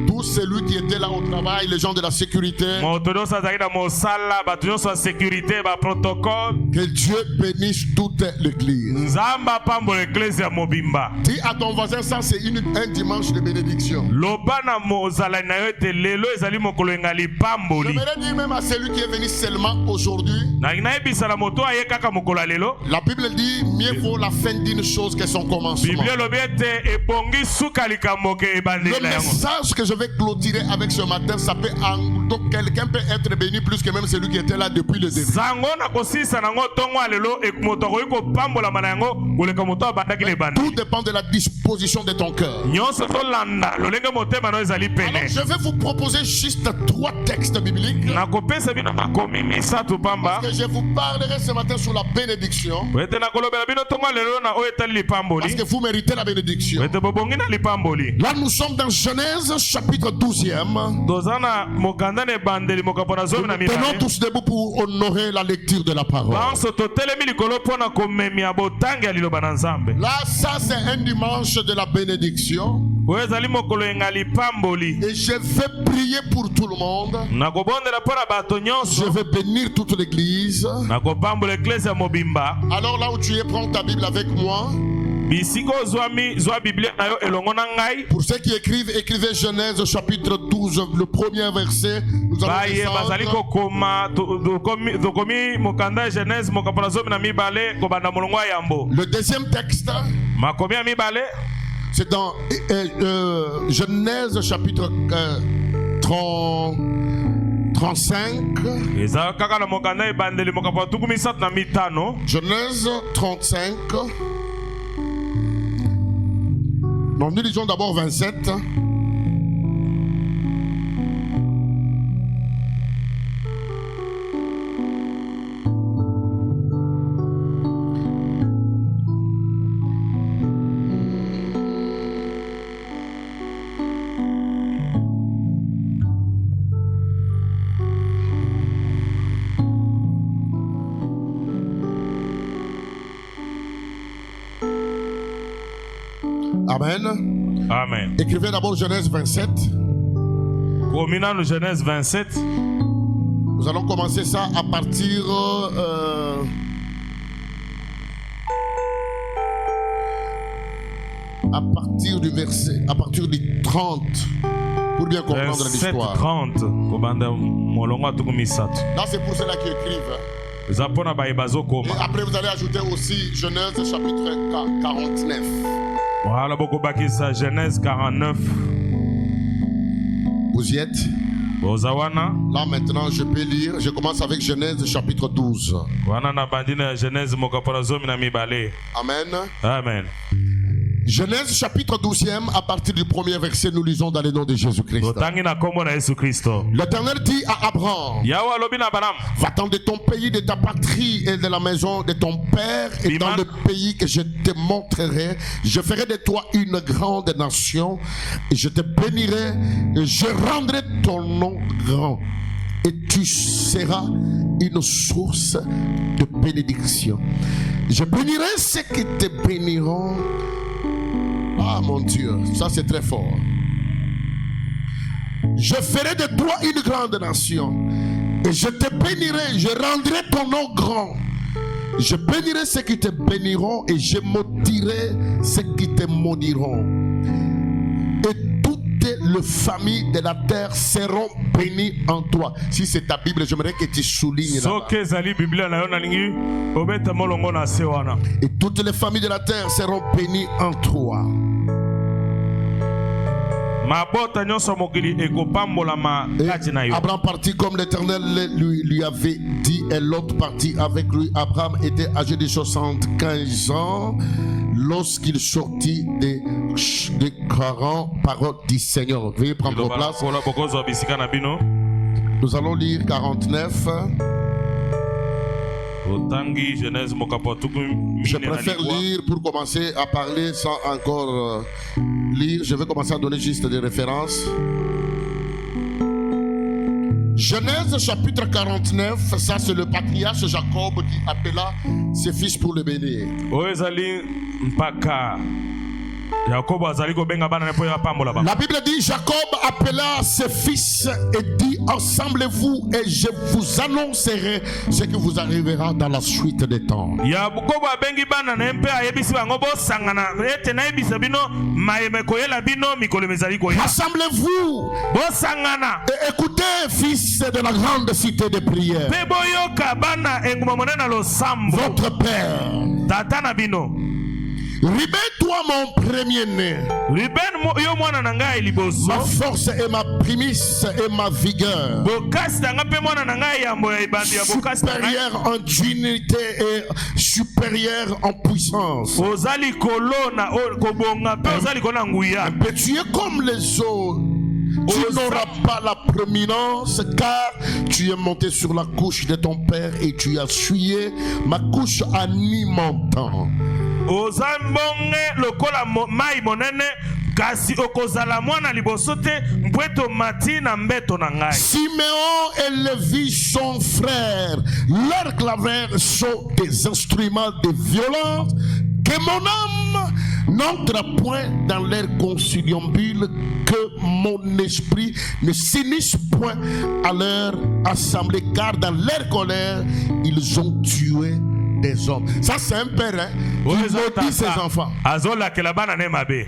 tous celui qui était là au travail, les gens de la sécurité. sécurité protocole. Que Dieu bénisse toute l'église. Nzamba pambo l'Ecclésia mobimba. Dis à ton voisin, ça c'est un dimanche de bénédiction. Lobana mozala na yo te lelo ezali mokolo engali pamboli. J'aimerais dire même à celui qui est venu seulement aujourd'hui. Na inayebisa la moto aye kaka mokolo lelo. La Bible dit mieux vaut la fin d'une chose que son commencement. Bible lobi ete ebongi suka likambo ke ebandeli Le na yango. message que je vais clôturer avec ce matin, ça peut donc quelqu'un peut être béni plus que même celui qui était là depuis le début. Zango na kosisa nango tongo lelo moto koyi kopambola mana yango koleka moto abandaki lebanda. Tout dépend de la disposition de ton cœur. Nyonso tolanda lolenge motema no ezali Alors, pene. je vais vous proposer juste 3 textes bibliques. Nakopesa bino makomi misatu pamba. Que je vous parlerai ce matin sur la bénédiction. Wete nakolobela bino tongo lelo na oyo etali Parce lipamboli. que vous méritez la bénédiction. Wete bobongi na lipamboli. Là, nous sommes dans Genèse chapitre 12e. Tozana mokanda ne bandeli mokapona zomi na Tenons mibale. tous debout pour honorer la lecture de la parole. Banso totelemi likolo mpona komemia botangi ya liloba na Nzambe. Là, ça c'est un dimanche de la bénédiction. Oyo ezali mokolo enga lipamboli. Et je vais prier pour tout le monde. Nakobondela mpona bato Je nyonso. vais bénir toute l'église. Nakopambola eklezia mobimba. Alors là où tu es, prends ta Bible avec moi. Bisika ozwa biblia na yo elongo na ngai. Pour ceux qui écrivent, écrivez Genèse chapitre 12, le premier verset. Nous allons Baye bazali descendre. kokoma tokomi mokanda ya Genèse mokapona zomi na mibale kobanda molongo ya yambo. Le deuxième texte, Makomi ya mibale c'est dans Genèse chapitre 35. eza kaka na mokanda ebandeli mokapona tuku misatu na mitano. Genèse 35. Donc nous lisons d'abord 27. Amen. Amen. Écrivez d'abord Genèse 27. Komina no Genèse 27. Nous allons commencer ça à partir du verset, à partir du 30, pour bien comprendre 27 l'histoire. 30 kobanda molongo ya tuku misatu. Là, c'est pour ceux-là qui écrivent. Eza mpona baye Et bazokoma. après, vous allez ajouter aussi Genèse chapitre 49. Voilà bokobakisa Genèse 49. Vous y êtes? Boza wana. Là, maintenant, je peux lire. Je commence avec Genèse chapitre 12. Wana na bandina ya Genèse mokapona zomi na mibale. Amen. Amen. Genèse chapitre 12e, à partir du premier verset, nous lisons dans le nom de Jésus-Christ. Totangi na kombo na Yesu Kristo. L'Éternel dit à Abraham: Yawe alobi na Abraham. va-t'en de ton pays, de ta patrie et de la maison de ton père et dans le pays que je te montrerai. Je ferai de toi une grande nation et je te bénirai et je rendrai ton nom grand. Et tu seras une source de bénédiction. Je bénirai ceux qui te béniront. Ah mon Dieu, ça c'est très fort. Je ferai de toi une grande nation et je te bénirai, je rendrai ton nom grand. Je bénirai ceux qui te béniront et je maudirai ceux qui te maudiront. Et toutes les familles de la terre seront bénies en toi. Si c'est ta Bible, j'aimerais que tu soulignes là-bas. Soki ezali biblia na yo nalingi obeta molongo na se wana. Et toutes les familles de la terre seront bénies en toi. Mabota nyonso mokili ekopambolama Et kati na yo. Abraham partit comme l'Éternel lui avait dit, et l'autre partit avec lui. Abraham était âgé de 75 ans lorsqu'il sortit des 40 paroles du Seigneur. Veuillez prendre place. Kola bokozwa bisika na bino. Nous allons lire 49. Otangi Genèse mokapo tuku Je mine na préfère likwa. lire pour commencer à parler sans encore lire. Je vais commencer à donner juste des références. Genèse chapitre 49, ça c'est le patriarche Jacob qui appela ses fils pour le bénir. Oyo ezali mpaka Yakobo azali ko benga bana nepo ya pambola ba. La Bible dit Jacob appela ses fils et dit assemblez-vous et je vous annoncerai ce qui vous arrivera dans la suite des temps. Yakobo abengi bana nempe ayebisi bango bo sangana ete na yebisa bino mayeme koyela bino mikolo mezali koya. Assemblez-vous Bo sangana et écoutez fils de la grande cité de prière. pe boyoka bana enguma monena lo sambo. Votre père. Tata na bino. Ruben, toi mon premier-né. Ruben yo mwana na ngai liboso. Ma force et ma primice et ma vigueur. Bokasi tanga pe mwana na ngai yambo ya ibandi ya bokasi tanga. Supérieur en dignité et supérieur en puissance. Ozali kolona kobonga pe ozali kona nguya. Tu es comme les autres. Tu n'auras pas la prominence car tu es monté sur la couche de ton père et tu as essuyé ma couche en y montant. Ozambonge lokola mai monene kasi okozala mwana liboso te mbweto mati na mbeto na ngai. Siméon et Lévi sont frères. Leurs clavers sont des instruments de violence. Que mon âme n'entre point dans leur conciliabule, que mon esprit ne s'unisse point à leur assemblée, car dans leur colère, ils ont tué des hommes. Ça, c'est un père hein, qui maudit ses enfants. Azola ke la bana ne mabe.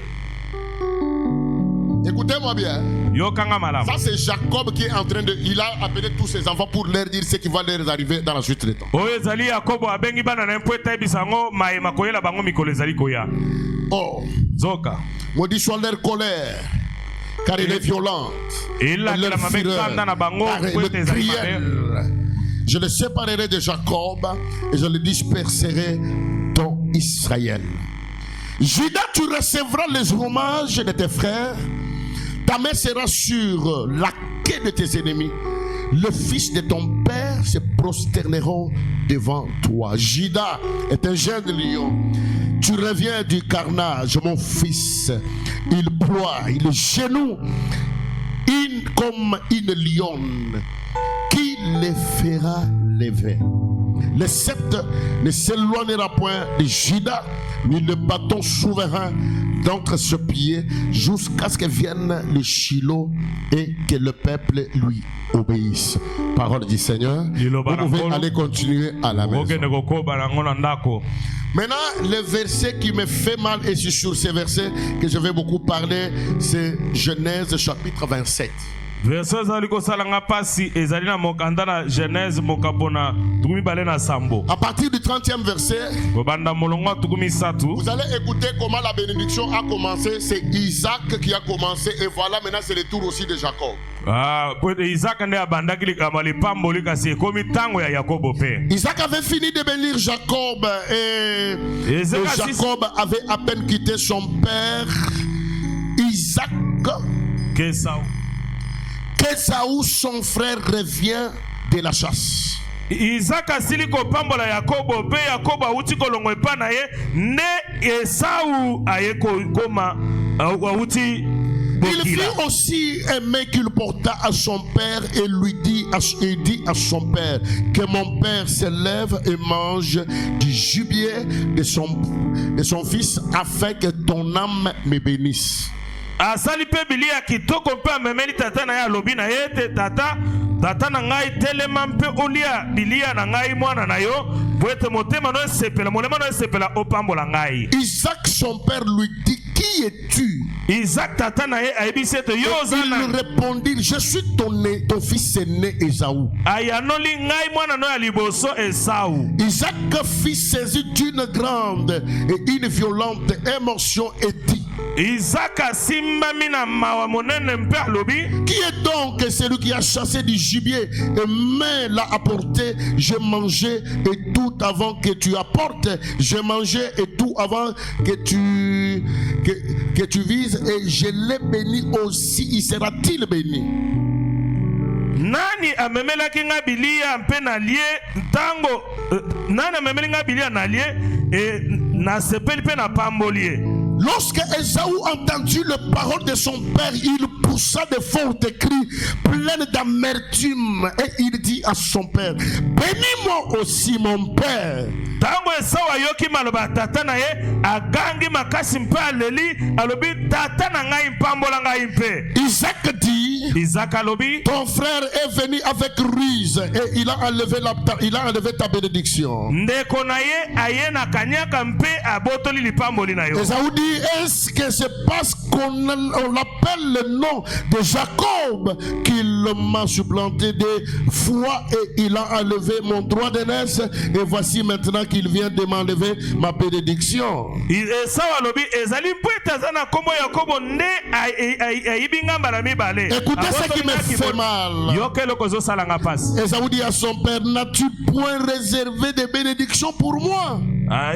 Écoutez-moi bien. Yo kanga malamu. Ça, c'est Jacob qui est en train de. Il a appelé tous ses enfants pour leur dire ce qui va leur arriver dans la suite des temps. Oyo ezali Yakobo abengi bana na mpweta ebisango mayema koyela bango mikolo ezali koya. Oh, Zoka. maudit soit leur colère, car il est violente. Et là, Et leur la fureur, car le criel. Je le séparerai de Jacob et je le disperserai dans Israël. Judas, tu recevras les hommages de tes frères. Ta main sera sur la queue de tes ennemis. Le fils de ton père se prosterneront devant toi. Judas est un jeune lion. Tu reviens du carnage, mon fils. Il ploie, il genoue comme une lionne. Qui les fera lever? Le sceptre ne s'éloignera point de Judas, ni le bâton souverain d'entre ses pieds, jusqu'à ce que vienne le Shiloh et que le peuple lui obéisse. Parole du Seigneur. Vous pouvez aller continuer à la maison. Maintenant, le verset qui me fait mal, et c'est sur ce verset que je vais beaucoup parler, c'est Genèse chapitre 27. Verset ezali kosalanga pasi ezali na mokanda na Genèse mokapona tukumi bale na sambo. À partir du 30e verset, Kobanda molongo tukumi satu. vous allez écouter comment la bénédiction a commencé. C'est Isaac qui a commencé et voilà maintenant c'est le tour aussi de Jacob. Ah, Isaac nde abandaki likama lipamboli kasi ekomi tango ya Yakobo pe. Isaac avait fini de bénir Jacob et Jacob avait à peine quitté son père Isaac. Qu'Ésaü, son frère, revient de la chasse. Isaac asili kopambola Yakobo pe Yakobo auti kolongo epa na ye ne Esau aye koma auti. Il fut aussi aimé qu'il porta à son père et lui dit à son père que mon père se lève et mange du gibier de son fils afin que ton âme me bénisse. Asali pe bilia kitoko pe amemeli tata na ya lobi na yete tata na ngai telema mpe olia bilia na ngai mwana na yo bwete motema no sepela molema no sepela opambola ngai. Isaac son père lui dit qui es-tu? Isaac tata na ye aibisi ete yo ozana. Il répondit je suis ton fils aîné Ésaü. Ayanoli ngai mwana no ya liboso Esau. Isaac fit saisi d'une grande et une violente émotion et dit Isaac asimba mina mawa monene mpe alobi. Qui est donc celui qui a chassé du gibier et me l'a apporté? J'ai mangé et tout avant que tu apportes. J'ai mangé et tout avant que tu vises et je l'ai béni aussi. Il sera-t-il béni? Nani amemelaki nga bilia mpe na lie ntango nani amemeli nga bilia na lie e na sepeli mpe na pambolie Lorsque Ésaü entendit les paroles de son père, il poussa de forts cris pleins d'amertume et il dit à son père, bénis-moi aussi mon père. Tango Esau ayoki maloba tata na ye agangi makasi mpe aleli alobi tata na ngai mpambola ngai mpe. Isaac dit, Isaac alobi ton frère est venu avec ruse et il a enlevé ta bénédiction. ndeko na ye aye na kanyaka mpe abotoli lipamboli na yo. Ésaü dit, est-ce que c'est parce qu'on l'appelle le nom de Jacob qu'il m'a supplanté de foi et il a enlevé mon droit d'aînesse et voici maintenant qu'il vient de m'enlever ma bénédiction. Esau alobi ezali mpo ete aza na nkombo Yakobo nde ayibi ngamba na mibale. Écoutez ce qui me fait mal. Yoka eloko ezosalanga pasi. Ésaü dit à son père, n'as-tu point réservé des bénédictions pour moi?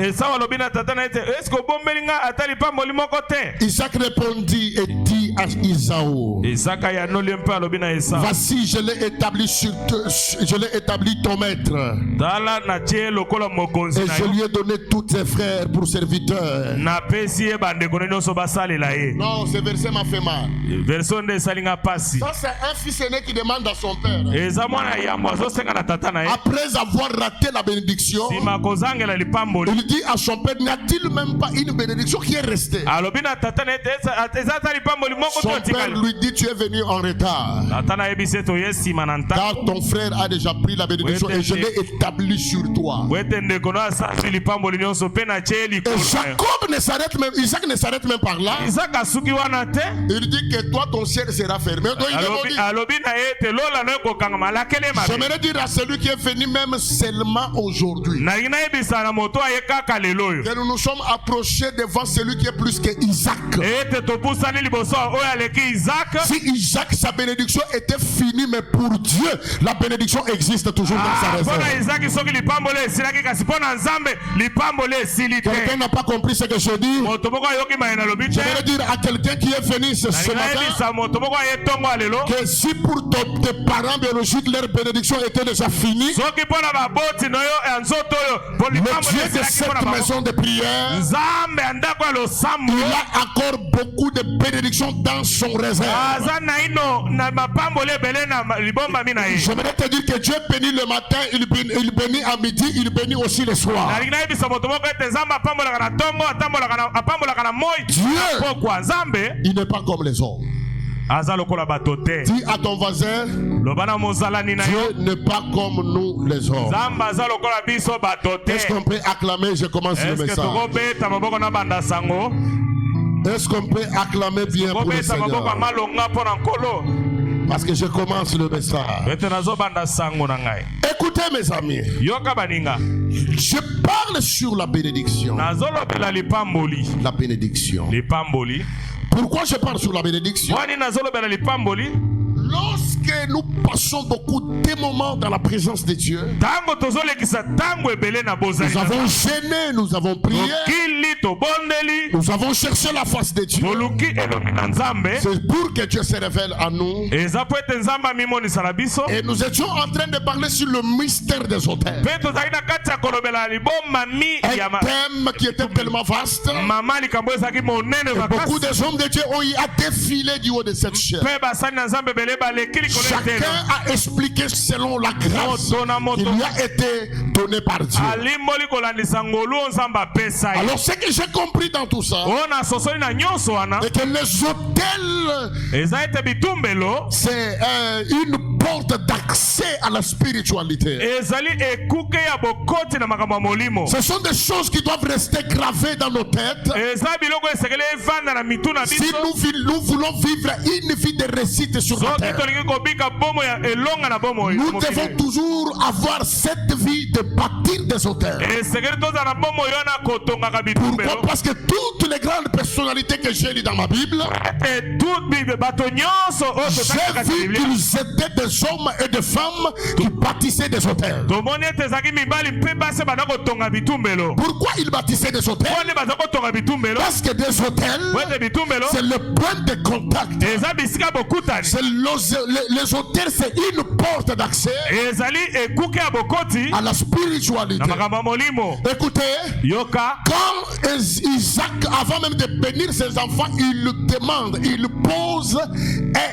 Esau alobi na tata na ete eske obombeli nga ata lipamboli moko te. Isaac répondit et dit à Isaü, Isaac ayanoli mpe alobi na Esau, voici je l'ai établi ton maître tala na tie lokola mokonzi et na je yo lui ai donné tous tes frères pour serviteurs. napesi ye bandeko na nyonso basalela ye. Non, ce verset m'a fait mal. Version nde esalinga pasi. Ça, c'est un fils aîné qui demande à son père. eza mwana yambo azosenga na tata na ye Après avoir raté la bénédiction, nsima kozangela lipamboli il dit à son père, n'y a-t-il même pas une bénédiction qui est restée? alobi na tata na ete eza ata lipamboli moko Son to père atikali. lui dit, tu es venu en retard. tata na yebisi ete oye nsima na Car ntango ton frère a déjà pris la bénédiction et je l'ai établi sur toi. po ete ndeko no asasi lipamboli nyonso mpe na tie ye Et likolo na yo. Jacob ne s'arrête même, Isaac ne s'arrête même par là. Isaka asuki wana te Il dit que toi, ton ciel sera fermé. Donc, il alobi dit, alobi na ye ete lola na yo kokangama alakeli ye mabe. j'aimerais dire à celui qui est venu même seulement aujourd'hui nalingi nayebisa na moto aye kaka lelo oyo que nous nous sommes approchés devant celui qui est plus que Isaac. ete topusani liboso oyo aleki Isaac. Si Isaac, sa bénédiction était finie, mais pour Dieu, la bénédiction existe toujours dans sa mpona réserve. Isaki soki lipamboli esilaki kasi mpona nzambe lipamboli esili te. Quelqu'un n'a pas compris ce que je dis. moto moko ayoki maye na lobi te. J'aimerais dire à quelqu'un qui est venu ce nalingi matin nayebisa moto moko aye ntongo ya lelo que si pour tes parents biologiques, leur bénédiction était déjà finie, soki mpona baboti na yo ya nzoto oyo po le lipamboli Dieu de esilaki mpona cette bango. maison de prière, nzambe ya ndako ya losambo il a encore beaucoup de bénédictions dans son réserve. aza na ino na mapamboli ebele na libombami na ye. J'aimerais te dire que Dieu bénit le matin, il bénit à midi, il bénit aussi le soir. nalingi nayebisa moto moko ete nzambe apambolaka na ntongo apambolaka na moi. Dieu, pokwa nzambe il n'est pas comme les hommes. aza lokola bato te. Dis à ton voisin, loba na mozalani na yo Dieu n'est pas comme nous les hommes. nzambe aza lokola biso bato te. Est-ce qu'on peut acclamer? Je commence le eske message. tokobeta maboko na banda sango Est-ce qu'on peut acclamer bien pour le kobeta maboko ya Seigneur? malonga mpo na nkolo Parce que je commence le message. ete nazobanda sango na ngai. Écoutez mes amis, yoka baninga je parle sur la bénédiction. nazolobela lipamboli. La bénédiction. Lipamboli Pourquoi je parle sur la bénédiction? wani nazolobela lipamboli. Lorsque nous passons beaucoup de moments dans la présence de Dieu, ntango tozolekisa ntango ebele na bozali nous avons gêné, nous avons prié, tokili tobondeli nous avons cherché la face de Dieu. toluki elobi na nzambe C'est pour que Dieu se révèle à nous. eza po ete nzambe amimonisa na biso Et nous étions en train de parler sur le mystère des hôtels. mpe tozalaki na kati ya kolobela libombami ya Un thème qui était tellement vaste. mama likambo ezalaki monene Beaucoup makasi des hommes de Dieu ont eu à défiler du haut de cette chaîne. mpe basali na nzambe ebele baleki likolo Chacun etelo a expliqué selon la grâce moto na qui moto lui a été donnée par Dieu. alimboli kolandisa ngolu oyo nzambe apesa ye. Alors ce que j'ai compris dans tout ça, oyo nasosoli na nyonso wana c'est que les hôtels, eza ete bitumbelo c'est une porte d'accès à la spiritualité. ezali ekuke ya bokoti na makambo ya molimo. Ce sont des choses qui doivent rester gravées dans nos têtes. eza biloko esekeli evanda na mitu na Si biso nous voulons vivre une vie de réussite sur la soki terre, tolingi kobika bomo ya elonga na bomo nous devons toujours avoir cette vie de bâtir des hôtels. esekeli tozala na bomo oyo na kotongaka Pourquoi? bitumbelo Parce que toutes les grandes personnalités que j'ai lues dans ma Bible, ete tout bato nyonso oyo totakaka j'ai vu biblia qu'ils étaient des hommes et des femmes qui bâtissaient des hôtels. tomoni ete ezalaki mibali mpe basi banda kotonga bitumbelo. Pourquoi ils bâtissaient des hôtels? poni baza kotonga bitumbelo Parce que des hôtels, po ete bitumbelo c'est le point de contact. eza bisika bokutani. Les hôtels, c'est une porte d'accès ezali ekuke ya bokoti à la spiritualité. na makambo ya molimo. Écoutez, Yoka quand Isaac, avant même de bénir ses enfants, il demande, il pose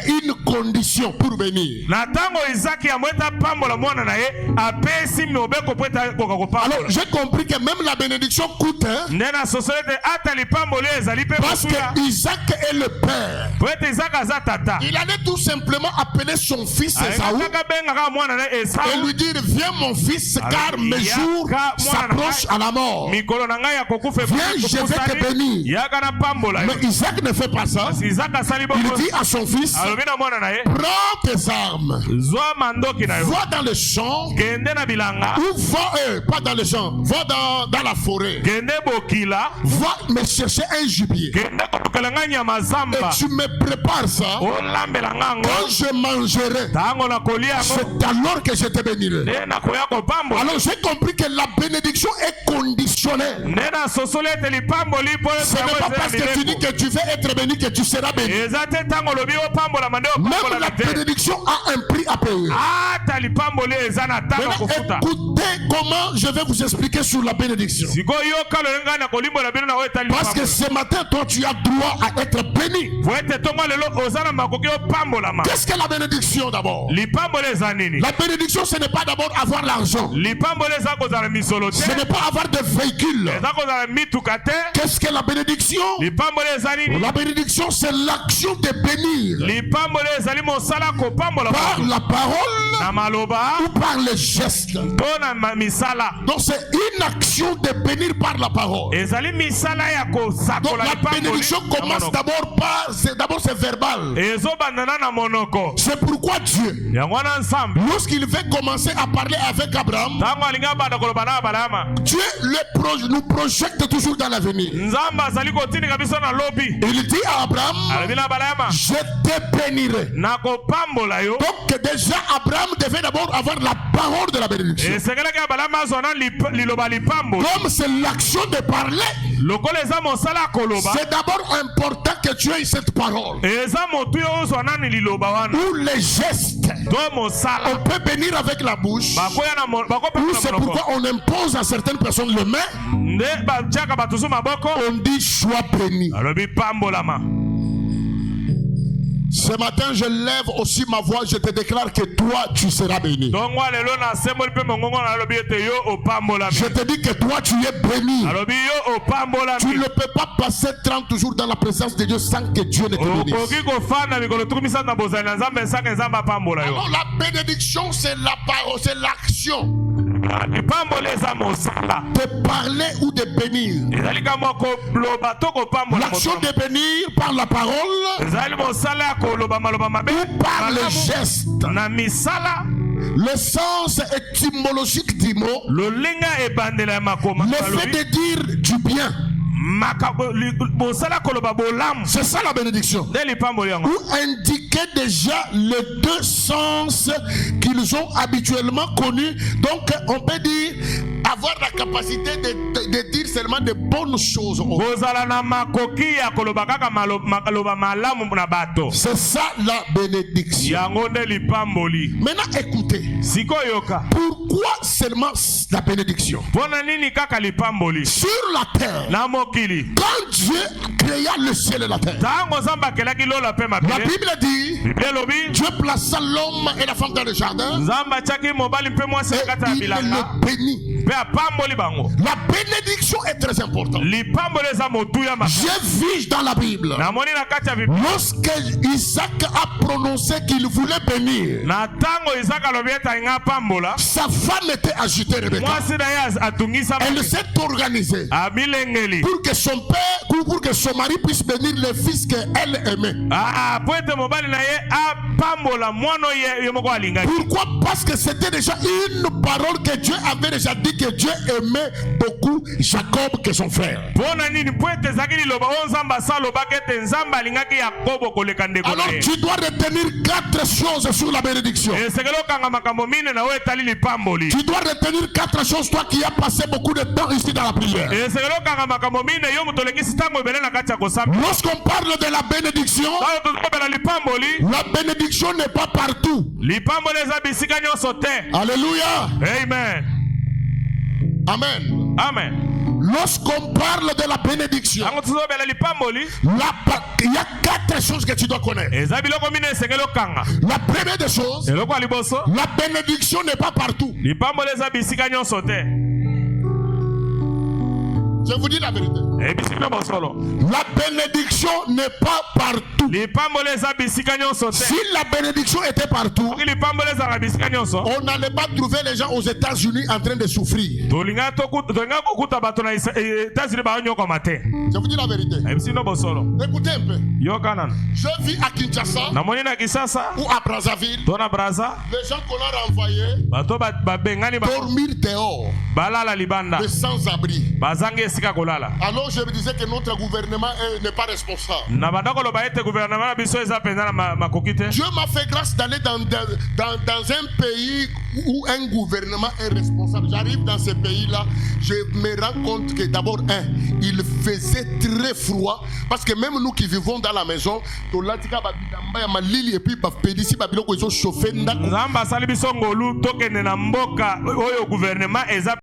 une condition pour bénir. na tango Isaki amweta pambola mwana na ye apesi mobeko po ete akoka Alors kopambola. j'ai compris que même la bénédiction coûte, hein, nde na sosoli ete ata lipamboli ezali mpe parce mosuya que Isaac est le père. po ete Isaka aza tata. Il allait tout simplement appeler son fils Esaü kaka bengaka mwana na et Esau lui dire, viens mon fils, car mes jours s'approchent à la mort. mikolo na ngai ya kokufa Viens, je vais te bénir. yaka na pambola yo. Mais Isaac ne fait pas ça. Kasi Isaka asali Il bongo dit à son fils, alobi na mwana na ye prends tes armes, zwa mandoki na yo va dans les champs, kende na bilanga ou va, pas dans les champs, va dans la forêt, kende bokila va me chercher un gibier. kende kolukela ngai nyama Et zamba tu me prépares ça. olambela ngango Quand je mangerai, tango na kolia yango c'est alors que je te bénirai. nde nakoya kopambola. Alors j'ai compris que la bénédiction est conditionnelle. nde nasosoli ete lipamboli mpo Ce n'est pas parce que tu dis que tu veux être béni que tu seras béni. eza te ntango olobi opambolama nde Même opambolama la te bénédiction a un prix à payer. ata lipamboli eza na ntango Maintenant, kofuta. écoutez comment je vais vous expliquer sur la bénédiction. sikoyo yoka lelo ngai na kolimbola bino na oyo etali Parce que ce matin, toi, tu as droit à être béni. po ete ntongo lelo oza na makoki opambolama. Qu'est-ce que la bénédiction d'abord? lipamboli eza nini? La bénédiction, ce n'est pas d'abord avoir l'argent. lipamboli eza kozala misolo te Ce n'est pas avoir de véhicule. eza kozala mituka te. Qu'est-ce que la bénédiction? lipamboli eza nini? La bénédiction, c'est l'action de bénir lipamboli ezali mosala kopambola par moto la parole na maloba ou par les gestes. to na misala. Donc, c'est une action de bénir par la parole. ezali misala ya Donc, kosakola la lipamboli bénédiction na commence monoko. d'abord c'est verbal. ezobandana na monoko C'est pourquoi Dieu, yango wana nsambe lorsqu'il veut commencer à parler avec Abraham, ntango alingi abanda koloba na abalama Dieu nous projette toujours dans l'avenir. nzambe azali kotindika biso na lobi. Il dit à Abraham, alobi na abalama je te bénirai. nakopambola yo. Donc déjà, Abraham devait d'abord avoir la parole de la bénédiction. esengelaki abalama azwa na liloba lipamboli. Comme c'est l'action de parler, lokola eza mosala ya koloba c'est d'abord important que tu aies cette parole. eza motu yo ozwa nani liloba wana Ou les gestes. to mosala On peut bénir avec la bouche. bakoya na Ou bakopesa c'est na monoko pourquoi on impose à certaines personnes le main. nde batiaka bato so maboko On dit sois béni. alobi pambolama. Ce matin, je lève aussi ma voix, je te déclare que toi, tu seras béni. ntongo lelo nasemboli mpe mongongo na alobi ete yo opambolami. Je te dis que toi, tu es béni. alobi yo Tu opambolami. ne peux pas passer 30 jours dans la présence de Dieu sans que Dieu ne te bénisse. okoki kofanda mikolo tuku misato na bozali na nzambe esaka nzambe apambola yo. Alors, la bénédiction, c'est la parole, c'est l'action lipamboli eza mosala de parler ou de bénir. ezali ka moko loba to kopambola L'action moto. de bénir par la parole ezali mosala ya koloba maloba mabe ou par les malamu gestes. na misala. Le sens étymologique du mot, lolinga ebandela ya makoma le fait balobi de dire du bien. bosala koloba bolamu C'est ça la bénédiction. nde lipamboli yango. Ou indiquer déjà les deux sens qu'ils ont habituellement connus. Donc, on peut dire avoir la capacité de dire seulement de bonnes choses. kozala na makoki ya koloba kaka maloba malamu na bato. C'est ça la bénédiction. yango nde lipamboli. Maintenant, écoutez. sikoyoka Pourquoi seulement la bénédiction? mpona nini kaka lipamboli Sur la terre, na mokili quand Dieu créa le ciel et la terre, ntango nzambe akelaki lola mpe la mabele Bible dit, biblia elobi Dieu plaça l'homme et la femme dans le jardin nzambe atiaki mobali mpe mwasi na et kati ya il bilanga le bénit. mpe apamboli bango. La bénédiction est très importante. lipamboli eza motuya makasi. J'ai vu dans la Bible, namoni na kati ya biblia lorsque Isaac a prononcé qu'il voulait bénir, na ntango izaka alobi ete alingi apambola sa femme était agitée, Rebecca. mwasi na ye atungisa Elle s'est organisée abilengeli pour que son père, pour que son mari puisse bénir le fils qu'elle aimait. po ete mobali na ye apambola mwana ye moko alingaki. Pourquoi? Parce que c'était déjà une parole que Dieu avait déjà dit que Dieu aimait beaucoup Jacob que son frère. mpona nini po ete ezalaki liloba oyo nzambe asalobaki ete nzambe alingaki yakobo koleka ndeko na Alors ye. tu dois retenir 4 choses sur la bénédiction. esengeli okanga makambo mine na oyo etali lipamboli. Tu dois retenir 4 choses, toi qui as passé beaucoup de temps ici dans la prière. esengeli okanga makambo mine yo moto olekisi ntango ebele na kati kati ya kosambela. Lorsqu'on parle de la bénédiction, Ntango tozobela lipamboli, la bénédiction n'est pas partout. lipamboli eza bisika nyonso te. Alléluia. Amen. Amen. Amen. Lorsqu'on parle de la bénédiction, Ntango tozobela lipamboli, il y a 4 choses que tu dois connaître. eza biloko mine esengeli okanga. La première des choses, Eloko ya liboso, la bénédiction n'est pas partout. lipamboli eza bisika nyonso te. Je vous dis la vérité. Bisika bosolo. La bénédiction n'est pas partout. Lipamboli eza bisika nyonso te. Si la bénédiction était partout, Soki lipamboli ezalaka bisika nyonso, on n'allait pas trouver les gens aux États-Unis en train de souffrir. tolinga kokuta bato na États-Unis baonyokoma te. Je vous dis la vérité. Bisino bosolo. Écoutez un peu. Yoka nana. Je vis à Kinshasa Namoni na Kisasa, ou à Brazzaville. to na Braza, Les gens qu'on a renvoyés bato babengani dormir dehors, balala libanda, de sans-abri. bazangi esika kolala. Alors je me disais que notre gouvernement n'est pas responsable. Na bandako loba ete gouvernement na biso eza penza na makoki te. Dieu m'a fait grâce d'aller dans un pays où un gouvernement est responsable. J'arrive dans ce pays-là, je me rends compte que d'abord, il faisait très froid. Parce que même nous qui vivons dans la maison, et puis Nzamba asali biso ngolu tokende na mboka oyo gouvernement eza